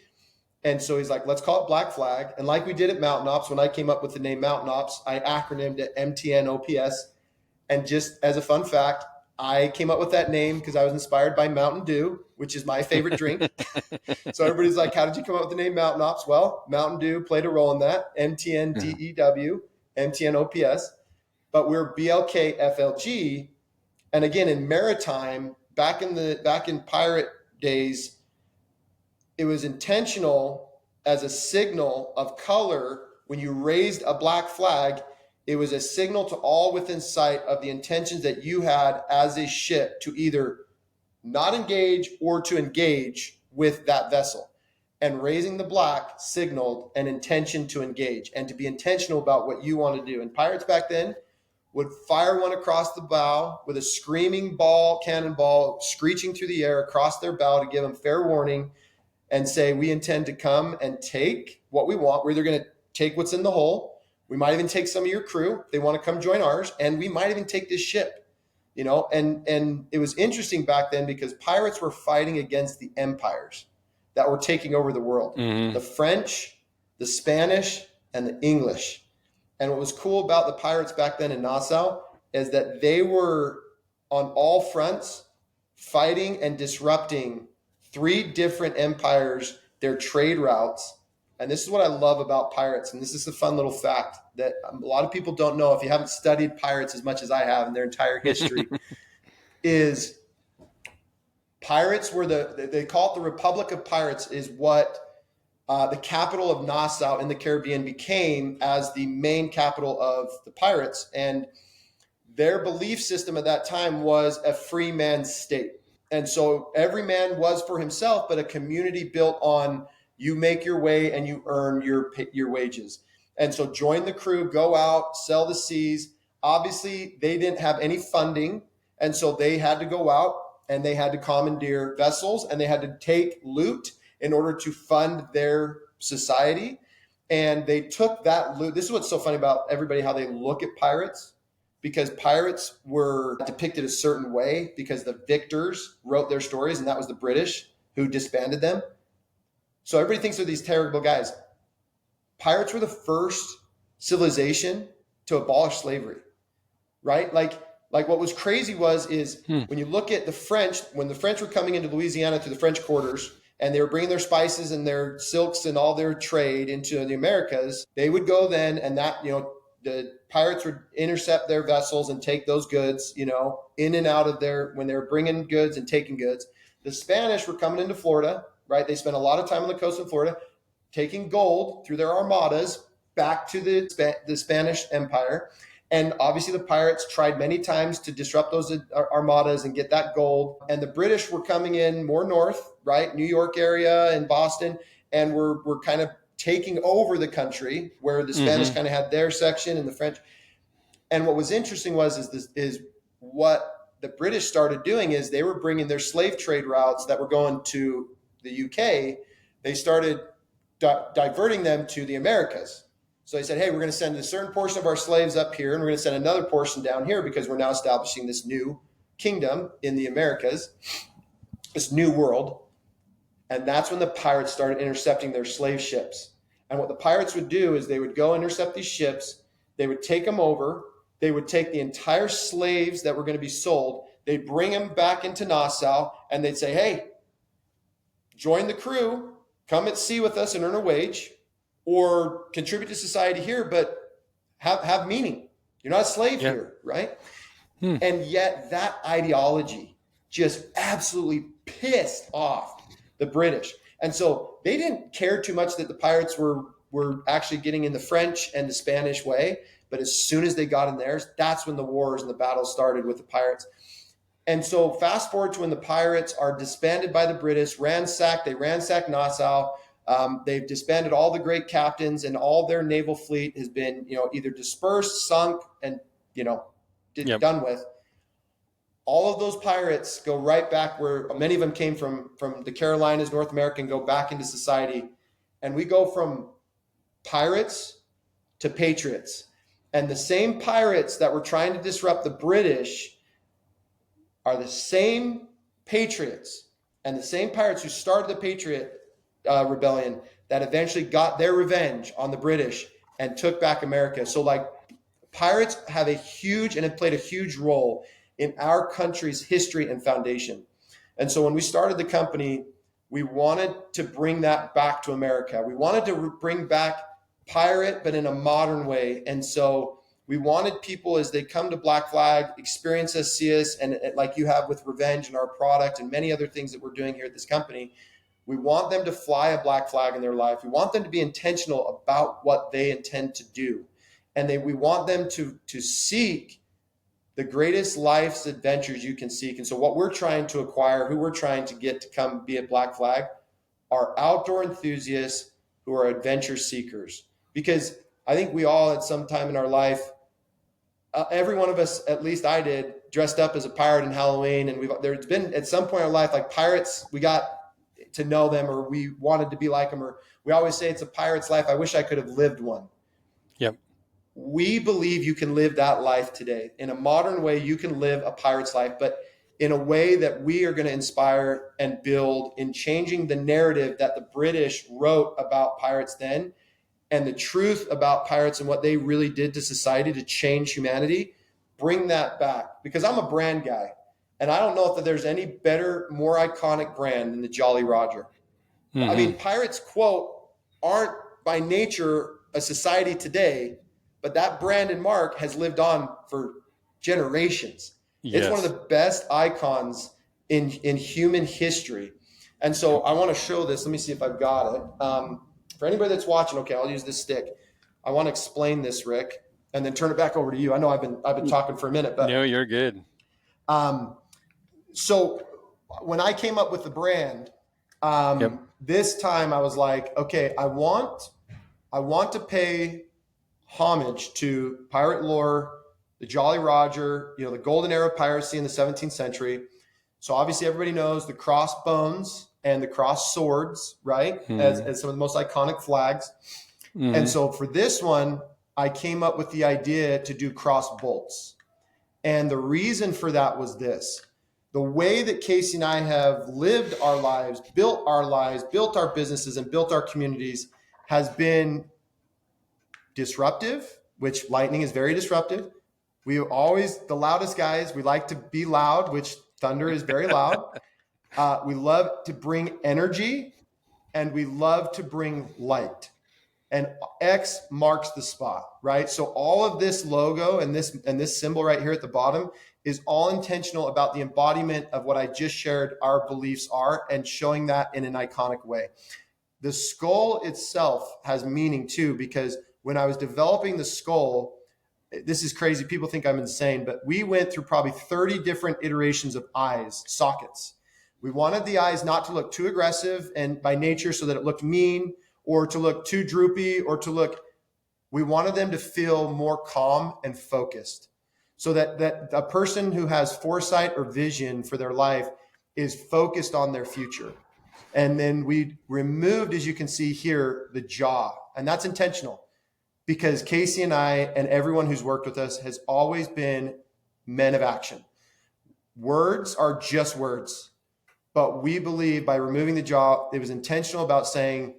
And so he's like, let's call it Black Flag. And like we did at Mountain Ops, when I came up with the name Mountain Ops, I acronymed it MTNOPS. And just as a fun fact, I came up with that name because I was inspired by Mountain Dew, which is my favorite drink. So everybody's like, how did you come up with the name Mountain Ops? Well, Mountain Dew played a role in that. MTNDEW, MTNOPS. But we're Blk Flg. And again, in maritime, back in pirate days, it was intentional as a signal of color. When you raised a black flag, it was a signal to all within sight of the intentions that you had as a ship to either not engage or to engage with that vessel. And raising the black signaled an intention to engage and to be intentional about what you want to do. And pirates back then would fire one across the bow with a screaming cannonball screeching through the air across their bow to give them fair warning and say, we intend to come and take what we want. We're either going to take what's in the hole. We might even take some of your crew. They want to come join ours. And we might even take this ship, and it was interesting back then because pirates were fighting against the empires that were taking over the world, the French, the Spanish, and the English. And what was cool about the pirates back then in Nassau is that they were on all fronts fighting and disrupting 3 different empires, their trade routes. And this is what I love about pirates. And this is a fun little fact that a lot of people don't know if you haven't studied pirates as much as I have in their entire history, is pirates were they call it the Republic of Pirates, is what the capital of Nassau in the Caribbean became as the main capital of the pirates. And their belief system at that time was a free man's state. And so every man was for himself, but a community built on you make your way and you earn your wages. And so join the crew, go out, sell the seas. Obviously, they didn't have any funding. And so they had to go out and they had to commandeer vessels and they had to take loot in order to fund their society. And they took that loot. This is what's so funny about everybody, how they look at pirates, because pirates were depicted a certain way because the victors wrote their stories, and that was the British who disbanded them. So everybody thinks they're these terrible guys. Pirates were the first civilization to abolish slavery, right? Like what was crazy is when you look at the French, when the French were coming into Louisiana through the French quarters, and they were bringing their spices and their silks and all their trade into the Americas, they would go then, and that, the pirates would intercept their vessels and take those goods, in and out of there when they were bringing goods and taking goods. The Spanish were coming into Florida, right? They spent a lot of time on the coast of Florida, taking gold through their armadas back to the Spanish Empire. And obviously the pirates tried many times to disrupt those armadas and get that gold. And the British were coming in more north, right? New York area and Boston, and were kind of taking over the country where the Spanish kind of had their section and the French. And what was interesting is what the British started doing is they were bringing their slave trade routes that were going to the UK. They started diverting them to the Americas. So they said, hey, we're going to send a certain portion of our slaves up here, and we're going to send another portion down here because we're now establishing this new kingdom in the Americas, this new world. And that's when the pirates started intercepting their slave ships. And what the pirates would do is they would go intercept these ships. They would take them over. They would take the entire slaves that were going to be sold. They'd bring them back into Nassau, and they'd say, hey, join the crew, come at sea with us and earn a wage, or contribute to society here, but have meaning. You're not a slave here, right? And yet that ideology just absolutely pissed off the British. And so they didn't care too much that the pirates were actually getting in the French and the Spanish way. But as soon as they got in theirs, that's when the wars and the battles started with the pirates. And so fast forward to when the pirates are disbanded by the British, they ransack Nassau. They've disbanded all the great captains, and all their naval fleet has been, either dispersed, sunk, and, done with. All of those pirates go right back where many of them came from the Carolinas, North America, and go back into society. And we go from pirates to patriots. And the same pirates that were trying to disrupt the British are the same patriots and the same pirates who started the Patriot Rebellion that eventually got their revenge on the British and took back America. So pirates have have played a huge role in our country's history and foundation. And so when we started the company, we wanted to bring that back to America. We wanted to bring back pirate, but in a modern way. And so we wanted people, as they come to Blk Flg, experience us, see us, and like you have with Revenge and our product and many other things that we're doing here at this company, we want them to fly a Blk Flg in their life. We want them to be intentional about what they intend to do. And we want them to seek the greatest life's adventures you can seek. And so what we're trying to acquire, who we're trying to get to come be at Blk Flg, are outdoor enthusiasts who are adventure seekers. Because I think we all at some time in our life, every one of us, at least I did, dressed up as a pirate in Halloween. And there's been at some point in our life, like pirates, we got to know them, or we wanted to be like them, or we always say it's a pirate's life. I wish I could have lived one.
Yep.
We believe you can live that life today. In a modern way, you can live a pirate's life, but in a way that we are going to inspire and build in changing the narrative that the British wrote about pirates then, and the truth about pirates and what they really did to society to change humanity. Bring that back, because I'm a brand guy. And I don't know if there's any better, more iconic brand than the Jolly Roger. I mean, pirates, quote, aren't by nature a society today, but that brand and mark has lived on for generations. Yes. It's one of the best icons in human history. And so I want to show this. Let me see if I've got it. For anybody that's watching, okay, I'll use this stick. I want to explain this, Rick, and then turn it back over to you. I know I've been talking for a minute, but
no, you're good.
So when I came up with the brand, this time I was like, okay, I want to pay homage to pirate lore, the Jolly Roger, the golden era of piracy in the 17th century. So obviously everybody knows the crossbones and the cross swords, right? As some of the most iconic flags. And so for this one, I came up with the idea to do cross bolts. And the reason for that was this. The way that Casey and I have lived our lives, built our businesses, and built our communities has been disruptive, which lightning is very disruptive. We are always the loudest guys. We like to be loud, which thunder is very loud. We love to bring energy, and we love to bring light. And X marks the spot, right? So all of this logo and this symbol right here at the bottom is all intentional about the embodiment of what I just shared our beliefs are, and showing that in an iconic way. The skull itself has meaning too, because when I was developing the skull, this is crazy. People think I'm insane, but we went through probably 30 different iterations of eyes, sockets. We wanted the eyes not to look too aggressive and by nature, so that it looked mean, or to look too droopy, or to look, we wanted them to feel more calm and focused, so that a person who has foresight or vision for their life is focused on their future. And then we removed, as you can see here, the jaw. And that's intentional, because Casey and I and everyone who's worked with us has always been men of action. Words are just words. But we believe by removing the jaw, it was intentional about saying,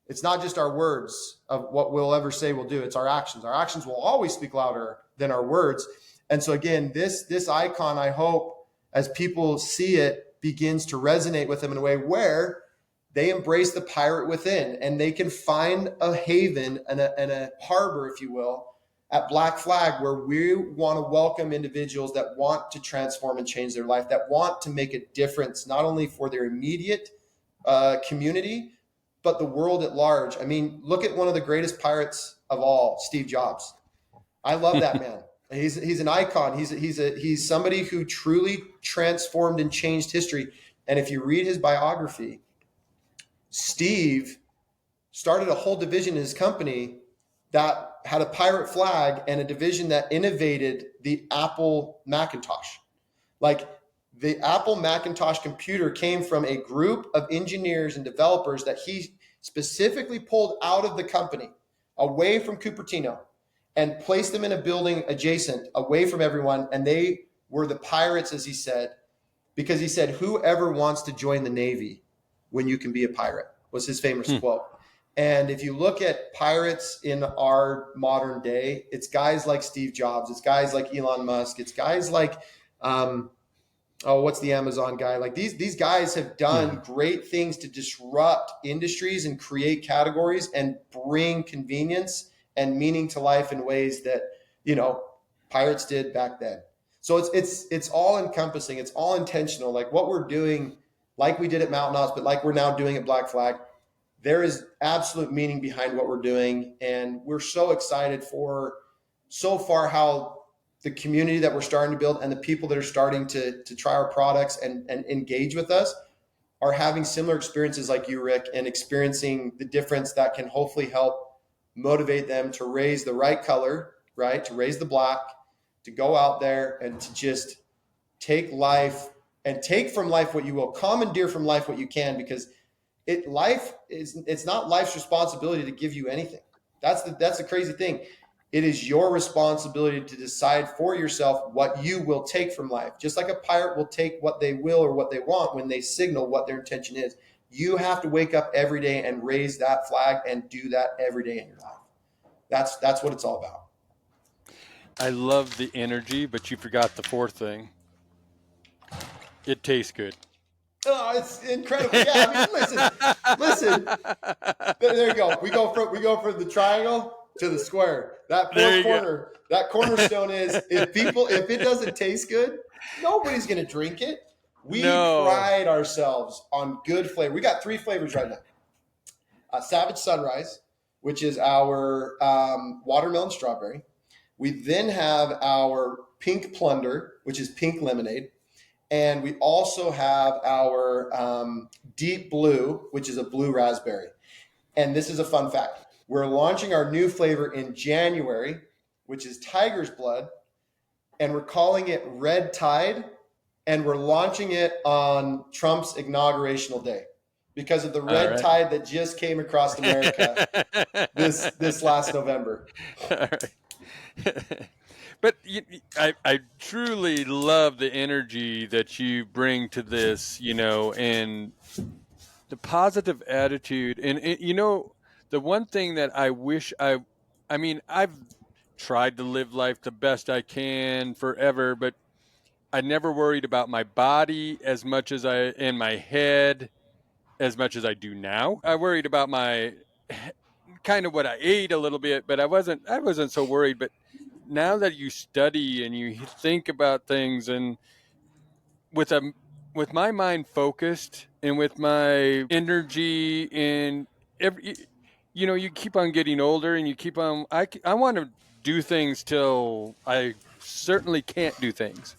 it's not just our words of what we'll ever say we'll do. It's our actions. Our actions will always speak louder than our words. And so again, this icon, I hope, as people see it, begins to resonate with them in a way where they embrace the pirate within, and they can find a haven and a harbor, if you will, at Blk Flg, where we want to welcome individuals that want to transform and change their life, that want to make a difference, not only for their immediate community, but the world at large. I mean, look at one of the greatest pirates of all, Steve Jobs. I love that man. He's an icon. He's somebody who truly transformed and changed history. And if you read his biography, Steve started a whole division in his company that had a pirate flag, and a division that innovated the Apple Macintosh. Like, the Apple Macintosh computer came from a group of engineers and developers that he specifically pulled out of the company, away from Cupertino, and placed them in a building adjacent, away from everyone. And they were the pirates, as he said, because he said, whoever wants to join the Navy when you can be a pirate, was his famous quote. And if you look at pirates in our modern day, it's guys like Steve Jobs, it's guys like Elon Musk, it's guys like, what's the Amazon guy? Like, these guys have done great things to disrupt industries and create categories and bring convenience and meaning to life in ways that, pirates did back then. So it's all encompassing. It's all intentional. Like what we're doing, like we did at Mountain Ops, but like we're now doing at Blk Flg, there is absolute meaning behind what we're doing. And we're so excited for so far how the community that we're starting to build and the people that are starting to try our products and engage with us are having similar experiences like you, Rick, and experiencing the difference that can hopefully help motivate them to raise the right color, right? To raise the black, to go out there and to just take life and take from life what you will, commandeer from life what you can, because it's not life's responsibility to give you anything. That's the crazy thing. It is your responsibility to decide for yourself what you will take from life. Just like a pirate will take what they will or what they want when they signal what their intention is. You have to wake up every day and raise that flag and do that every day in your life. That's what it's all about.
I love the energy, but you forgot the fourth thing. It tastes good.
Oh, it's incredible. Yeah, I mean, listen. There you go. We go from the triangle to the square. That fourth corner, that cornerstone is if it doesn't taste good, nobody's gonna drink it. We pride ourselves on good flavor. We got 3 flavors right now. Savage Sunrise, which is our watermelon strawberry. We then have our Pink Plunder, which is pink lemonade. And we also have our Deep Blue, which is a blue raspberry. And this is a fun fact. We're launching our new flavor in January, which is Tiger's Blood. And we're calling it Red Tide. And we're launching it on Trump's inaugurational day because of the red tide that just came across America this last November.
All right. But I truly love the energy that you bring to this, and the positive attitude. And, the one thing that I wish I mean, I've tried to live life the best I can forever, but I never worried about my body as much as and my head as much as I do now. I worried about my kind of what I ate a little bit, but I wasn't so worried. But now that you study and you think about things, and with a with my mind focused and with my energy and every, you keep on getting older and you keep on. I want to do things till I certainly can't do things,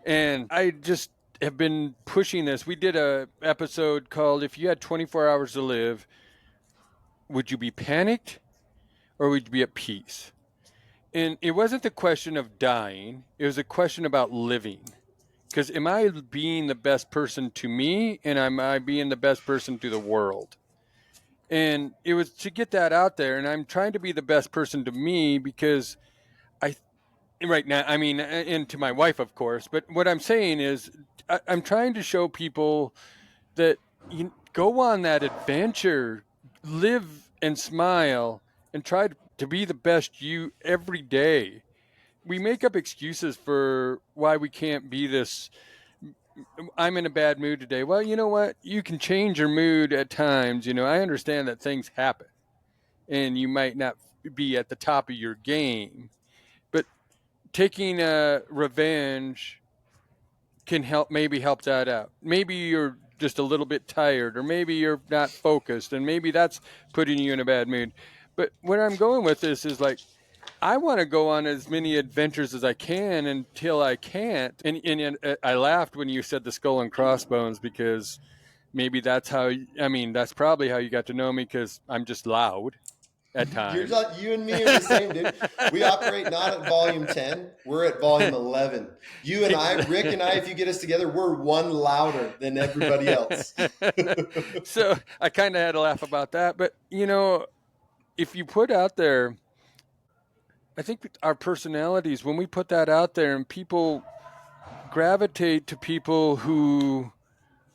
and I just have been pushing this. We did a episode called "If You Had 24 Hours to Live, Would You Be Panicked or Would You Be at Peace?" And it wasn't the question of dying; it was a question about living. Because am I being the best person to me, and am I being the best person to the world? And it was to get that out there, and I'm trying to be the best person to me because I right now, I mean, and to my wife, of course. But what I'm saying is, I'm trying to show people that you go on that adventure, live and smile, and try to be the best you every day. We make up excuses for why we can't be this. I'm in a bad mood today. Well, you know what? You can change your mood at times. I understand that things happen and you might not be at the top of your game, but taking a revenge can maybe help that out. Maybe you're just a little bit tired, or maybe you're not focused, and maybe that's putting you in a bad mood. But where I'm going with this is like, I want to go on as many adventures as I can until I can't. And I laughed when you said the skull and crossbones, because maybe that's that's probably how you got to know me, because I'm just loud at times.
You and me are the same, dude. We operate not at volume 10, we're at volume 11. You and I, Rick and I, if you get us together, we're one louder than everybody else.
So I kind of had to laugh about that. But, if you put out there, I think our personalities, when we put that out there and people gravitate to people who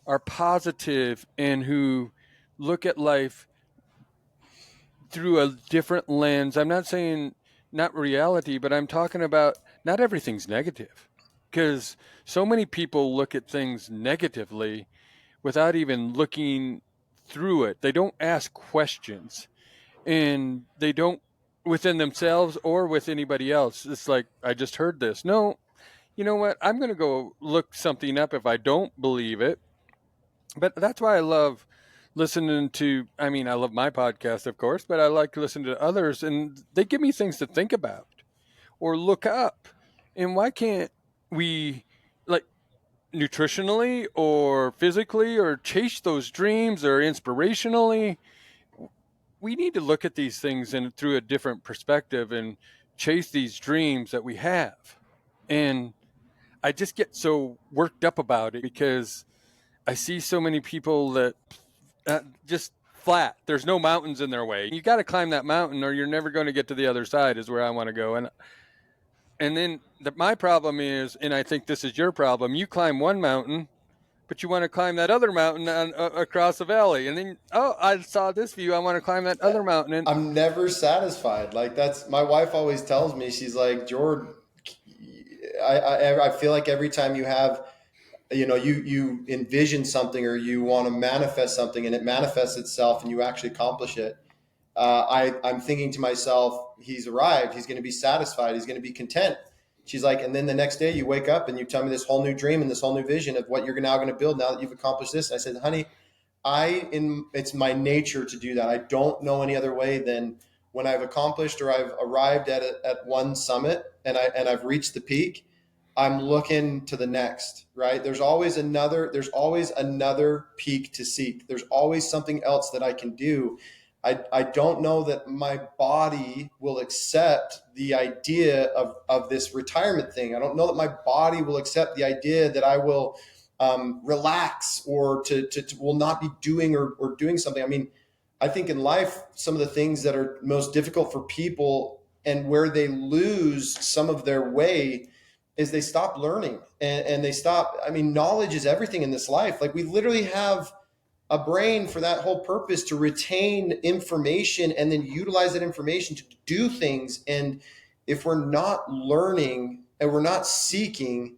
are positive and who look at life through a different lens. I'm not saying not reality, but I'm talking about not everything's negative, because so many people look at things negatively without even looking through it. They don't ask questions, and they don't within themselves or with anybody else. It's like, I just heard this. No, you know what? I'm going to go look something up if I don't believe it. But that's why I love listening to, I love my podcast, of course, but I like listening to others, and they give me things to think about or look up. And why can't we, like, nutritionally or physically, or chase those dreams, or inspirationally? We need to look at these things through a different perspective and chase these dreams that we have. And I just get so worked up about it because I see so many people that just flat. There's no mountains in their way. You got to climb that mountain, or you're never going to get to the other side. Is where I want to go. And then my problem is, and I think this is your problem. You climb one mountain, but you want to climb that other mountain across the valley, and then, oh, I saw this view. I want to climb that other mountain. And
I'm never satisfied. Like, that's my wife always tells me. She's like, Jordan, I feel like every time you have, you envision something or you want to manifest something and it manifests itself and you actually accomplish it. I'm thinking to myself, he's arrived. He's going to be satisfied. He's going to be content. She's like, and then the next day you wake up and you tell me this whole new dream and this whole new vision of what you're now going to build now that you've accomplished this. And I said, honey, it's my nature to do that. I don't know any other way than when I've accomplished or I've arrived at one summit and I've reached the peak, I'm looking to the next, right? There's always another peak to seek. There's always something else that I can do. I don't know that my body will accept the idea of this retirement thing. I don't know that my body will accept the idea that I will relax or to will not be doing or doing something. I mean, I think in life, some of the things that are most difficult for people And where they lose some of their way is they stop learning, and they stop. I mean, knowledge is everything in this life. Like, we literally have a brain for that whole purpose, to retain information and then utilize that information to do things. And if we're not learning and we're not seeking,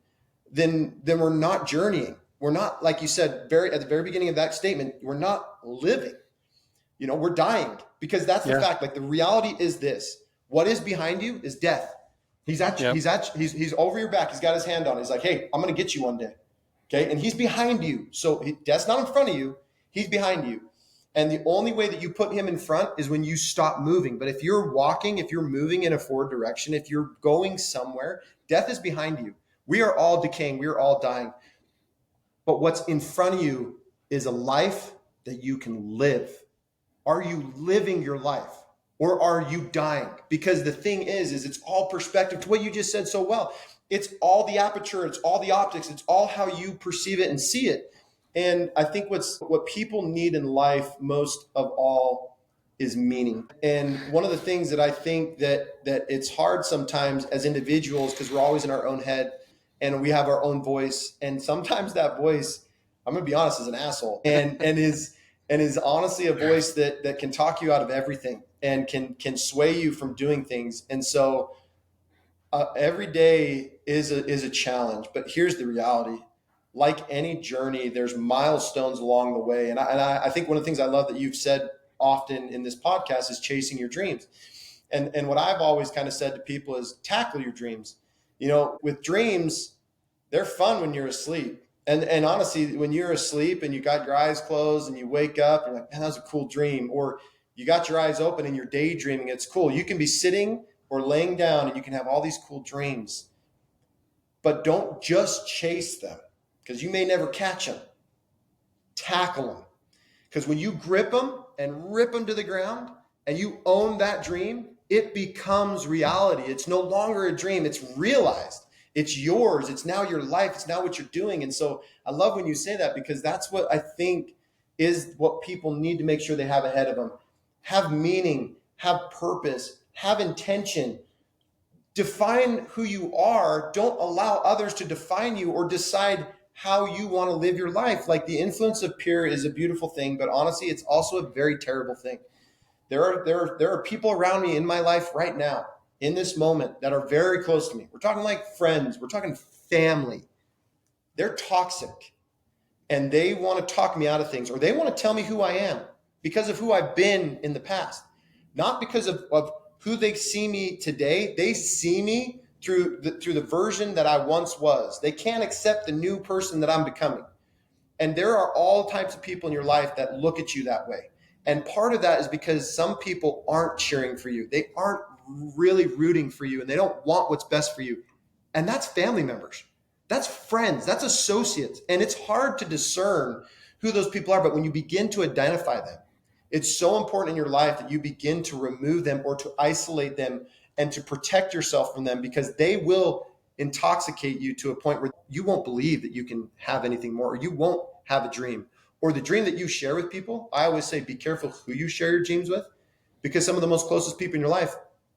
then we're not journeying. We're not, like you said, at the very beginning of that statement, we're not living. We're dying, because that's the fact. Like, the reality is this: what is behind you is death. He's over your back. He's got his hand on it. He's like, hey, I'm going to get you one day. Okay. And he's behind you. So death's not in front of you. He's behind you. And the only way that you put him in front is when you stop moving. But if you're moving in a forward direction, if you're going somewhere, death is behind you. We are all decaying. We are all dying. But what's in front of you is a life that you can live. Are you living your life, or are you dying? Because the thing is it's all perspective, to what you just said so well. It's all the aperture. It's all the optics. It's all how you perceive it and see it. And I think what people need in life most of all is meaning. And one of the things that I think that it's hard sometimes as individuals, because we're always in our own head and we have our own voice. And sometimes that voice, I'm going to be honest, is an asshole, and is honestly a voice that can talk you out of everything and can sway you from doing things. And so every day is a challenge. But here's the reality: like any journey, there's milestones along the way. And I think one of the things I love that you've said often in this podcast is chasing your dreams. And what I've always kind of said to people is tackle your dreams. With dreams, they're fun when you're asleep. And honestly, when you're asleep and you got your eyes closed and you wake up, you're like, man, that was a cool dream. Or you got your eyes open and you're daydreaming. It's cool. You can be sitting or laying down and you can have all these cool dreams. But don't just chase them, because you may never catch them. Tackle them. Because when you grip them and rip them to the ground and you own that dream, it becomes reality. It's no longer a dream. It's realized. It's yours. It's now your life. It's now what you're doing. And so I love when you say that, because that's what I think is what people need to make sure they have ahead of them. Have meaning, have purpose, have intention. Define who you are. Don't allow others to define you or decide how you want to live your life. Like, the influence of peer is a beautiful thing, but honestly, it's also a very terrible thing. There are people around me in my life right now, in this moment, that are very close to me. We're talking like friends. We're talking family. They're toxic, and they want to talk me out of things, or they want to tell me who I am because of who I've been in the past, not because of who they see me today. They see me through the version that I once was. They can't accept the new person that I'm becoming. And there are all types of people in your life that look at you that way. And part of that is because some people aren't cheering for you. They aren't really rooting for you, and they don't want what's best for you. And that's family members. That's friends. That's associates. And it's hard to discern who those people are. But when you begin to identify them, it's so important in your life that you begin to remove them or to isolate them and to protect yourself from them, because they will intoxicate you to a point where you won't believe that you can have anything more, or you won't have a dream. Or the dream that you share with people, I always say, be careful who you share your dreams with, because some of the most closest people in your life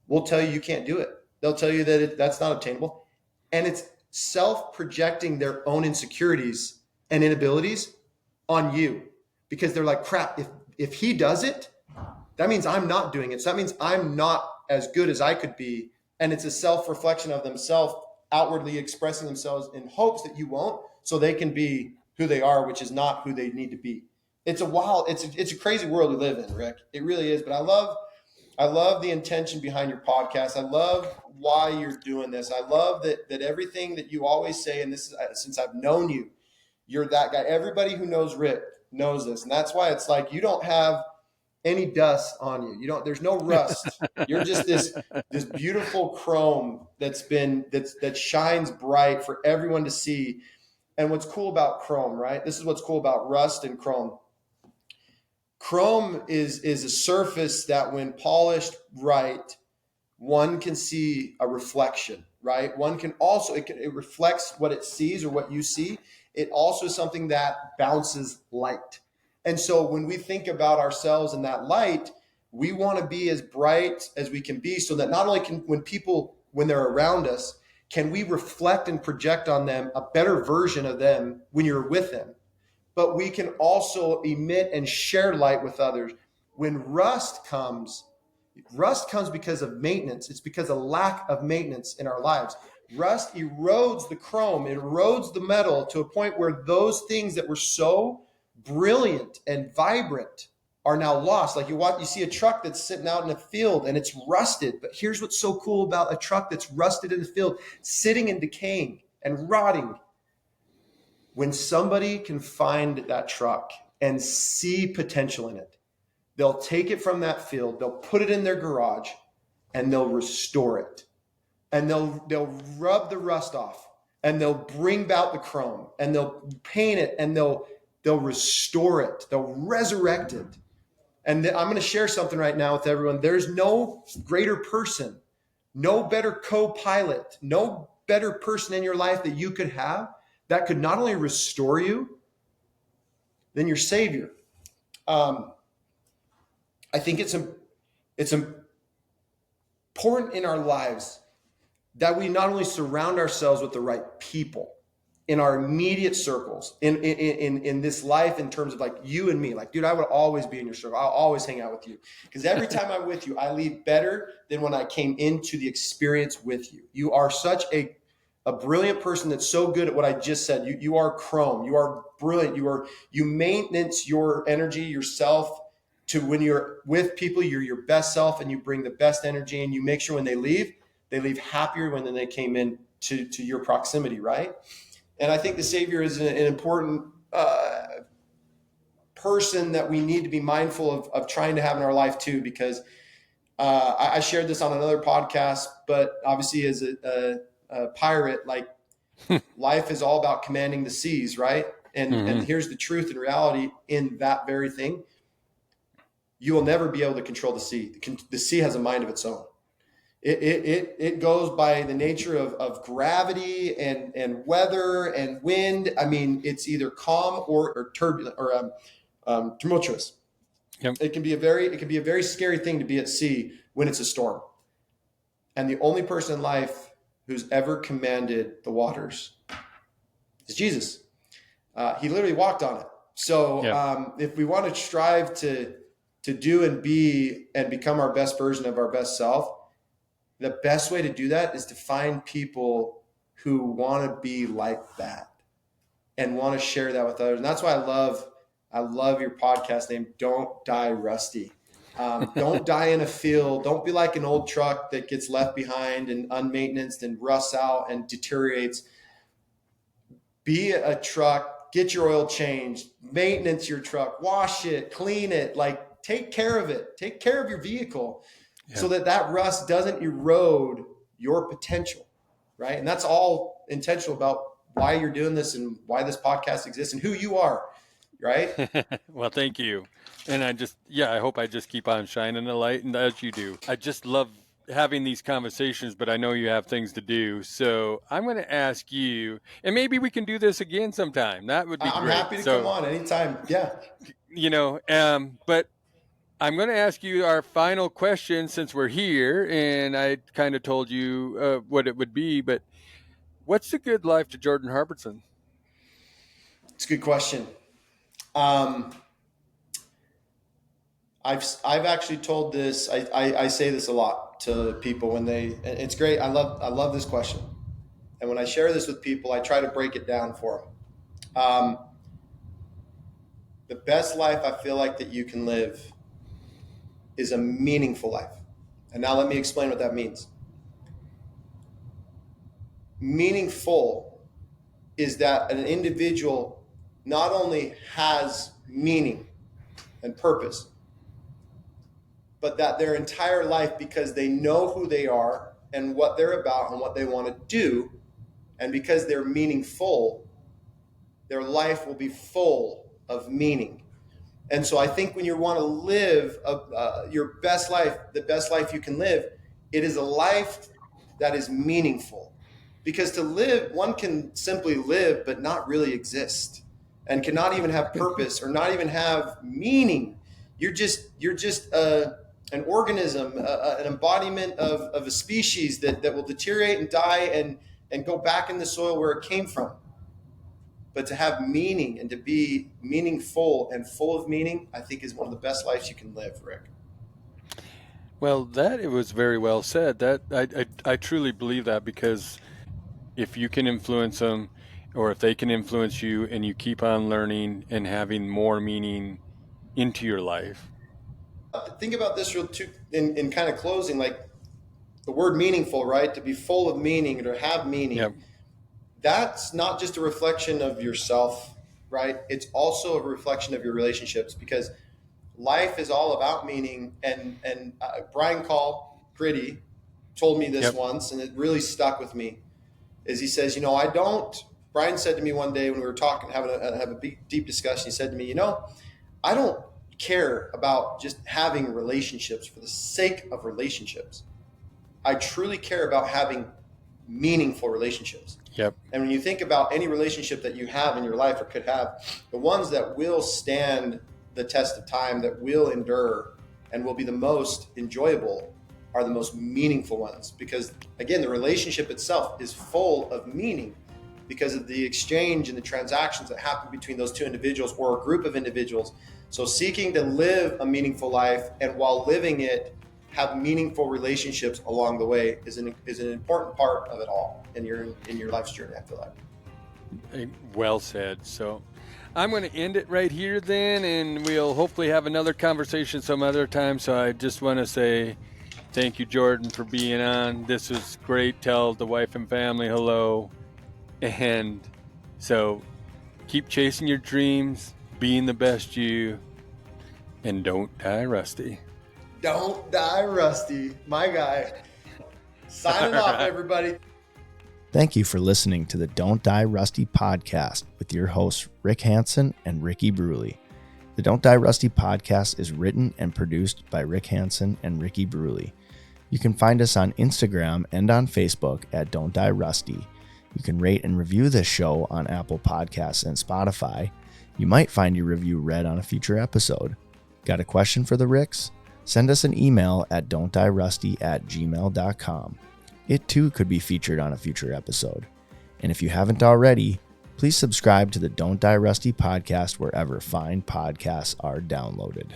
will tell you can't do it. They'll tell you that that's not obtainable. And it's self-projecting their own insecurities and inabilities on you, because they're like, crap, if he does it, that means I'm not doing it. So that means I'm not as good as I could be. And it's a self-reflection of themselves, outwardly expressing themselves in hopes that you won't, so they can be who they are, which is not who they need to be. It's a crazy world we live in, Rick. It really is. But I love the intention behind your podcast. I love why you're doing this. I love that everything that you always say, and this is since I've known you, you're that guy. Everybody who knows Rick knows this. And that's why it's like, you don't have any dust on you. There's no rust. You're just this beautiful chrome that shines bright for everyone to see. And what's cool about chrome, right? This is what's cool about rust and chrome. Chrome is a surface that, when polished right, one can see a reflection, right? One can also, it reflects what it sees or what you see. It also is something that bounces light. And so when we think about ourselves in that light, We want to be as bright as we can be, so that not only can, when they're around us, can we reflect and project on them a better version of them when you're with them, but we can also emit and share light with others. When rust comes because of maintenance. It's because of lack of maintenance in our lives. Rust erodes the chrome, it erodes the metal to a point where those things that were so brilliant and vibrant are now lost. Like you see a truck that's sitting out in a field and it's rusted. But here's what's so cool about a truck that's rusted in the field, sitting and decaying and rotting. When somebody can find that truck and see potential in it, they'll take it from that field, they'll put it in their garage, and they'll restore it. And they'll rub the rust off, and they'll bring out the chrome, and they'll paint it, and they'll restore it, they'll resurrect it. And I'm going to share something right now with everyone. There's no greater person, no better co-pilot, no better person in your life that you could have that could not only restore you than your Savior. I think it's important in our lives that we not only surround ourselves with the right people in our immediate circles, in this life, in terms of like you and me. Like, dude, I would always be in your circle. I'll always hang out with you, because every time I'm with you, I leave better than when I came into the experience with you. You are such a brilliant person that's so good at what I just said. You are chrome. You are brilliant. You maintenance your energy, yourself, to when you're with people, you're your best self, and you bring the best energy, and you make sure when they leave happier than they came in to your proximity, right? And I think the Savior is an important person that we need to be mindful of trying to have in our life too, because I shared this on another podcast, but obviously as a pirate, like life is all about commanding the seas, right? And here's the truth and reality in that very thing. You will never be able to control the sea. The sea has a mind of its own. It goes by the nature of gravity and weather and wind. I mean, it's either calm or turbulent or tumultuous.
Yep.
It can be a very scary thing to be at sea when it's a storm. And the only person in life who's ever commanded the waters is Jesus. He literally walked on it. So if we want to strive to do and be and become our best version of our best self, the best way to do that is to find people who want to be like that and want to share that with others. And that's why I love your podcast name, Don't Die Rusty. Don't die in a field. Don't be like an old truck that gets left behind and unmaintenanced and rusts out and deteriorates. Be a truck, get your oil changed, maintenance your truck, wash it, clean it, like take care of it. Take care of your vehicle. Yeah. So that rust doesn't erode your potential, right? And that's all intentional about why you're doing this and why this podcast exists and who you are, right?
Well, thank you. And I hope I just keep on shining the light, and as you do. I just love having these conversations, but I know you have things to do. So I'm going to ask you, and maybe we can do this again sometime. That would be great.
I'm happy to come on anytime. Yeah.
But I'm going to ask you our final question since we're here, and I kind of told you what it would be, but what's the good life to Jordan Harbertson?
It's a good question. I've actually told this. I say this a lot to people it's great. I love this question. And when I share this with people, I try to break it down for them. The best life I feel like that you can live is a meaningful life. And now let me explain what that means. Meaningful is that an individual not only has meaning and purpose, but that their entire life, because they know who they are and what they're about and what they want to do, and because they're meaningful, their life will be full of meaning. And so I think when you want to live your best life, the best life you can live, it is a life that is meaningful. Because to live, one can simply live but not really exist, and cannot even have purpose or not even have meaning. You're just an organism, an embodiment of a species that will deteriorate and die and go back in the soil where it came from. But to have meaning and to be meaningful and full of meaning, I think is one of the best lives you can live, Rick.
Well, that it was very well said. That I truly believe that, because if you can influence them, or if they can influence you, and you keep on learning and having more meaning into your life.
Think about this real too, in kind of closing, like the word meaningful, right? To be full of meaning or to have meaning.
Yep.
That's not just a reflection of yourself, right? It's also a reflection of your relationships, because life is all about meaning. And Brian Call Gritty told me this once, and it really stuck with me. Is he says, Brian said to me one day when we were talking, have a big, deep discussion, he said to me, I don't care about just having relationships for the sake of relationships. I truly care about having meaningful relationships.
Yep.
And when you think about any relationship that you have in your life or could have, the ones that will stand the test of time, that will endure and will be the most enjoyable, are the most meaningful ones. Because again, the relationship itself is full of meaning because of the exchange and the transactions that happen between those two individuals or a group of individuals. So seeking to live a meaningful life, and while living it, have meaningful relationships along the way is an important part of it all in your life's journey, I feel like.
Well said. So I'm going to end it right here then, and we'll hopefully have another conversation some other time. So I just want to say thank you, Jordan, for being on. This was great. Tell the wife and family hello. And so keep chasing your dreams, being the best you, and don't die rusty.
Don't die rusty, my guy. Signing off, everybody.
Thank you for listening to the Don't Die Rusty podcast with your hosts, Rick Hanson and Ricky Bruley. The Don't Die Rusty podcast is written and produced by Rick Hanson and Ricky Bruley. You can find us on Instagram and on Facebook at Don't Die Rusty. You can rate and review this show on Apple Podcasts and Spotify. You might find your review read on a future episode. Got a question for the Ricks? Send us an email at don'tdierusty@gmail.com. It too could be featured on a future episode. And if you haven't already, please subscribe to the Don't Die Rusty podcast wherever fine podcasts are downloaded.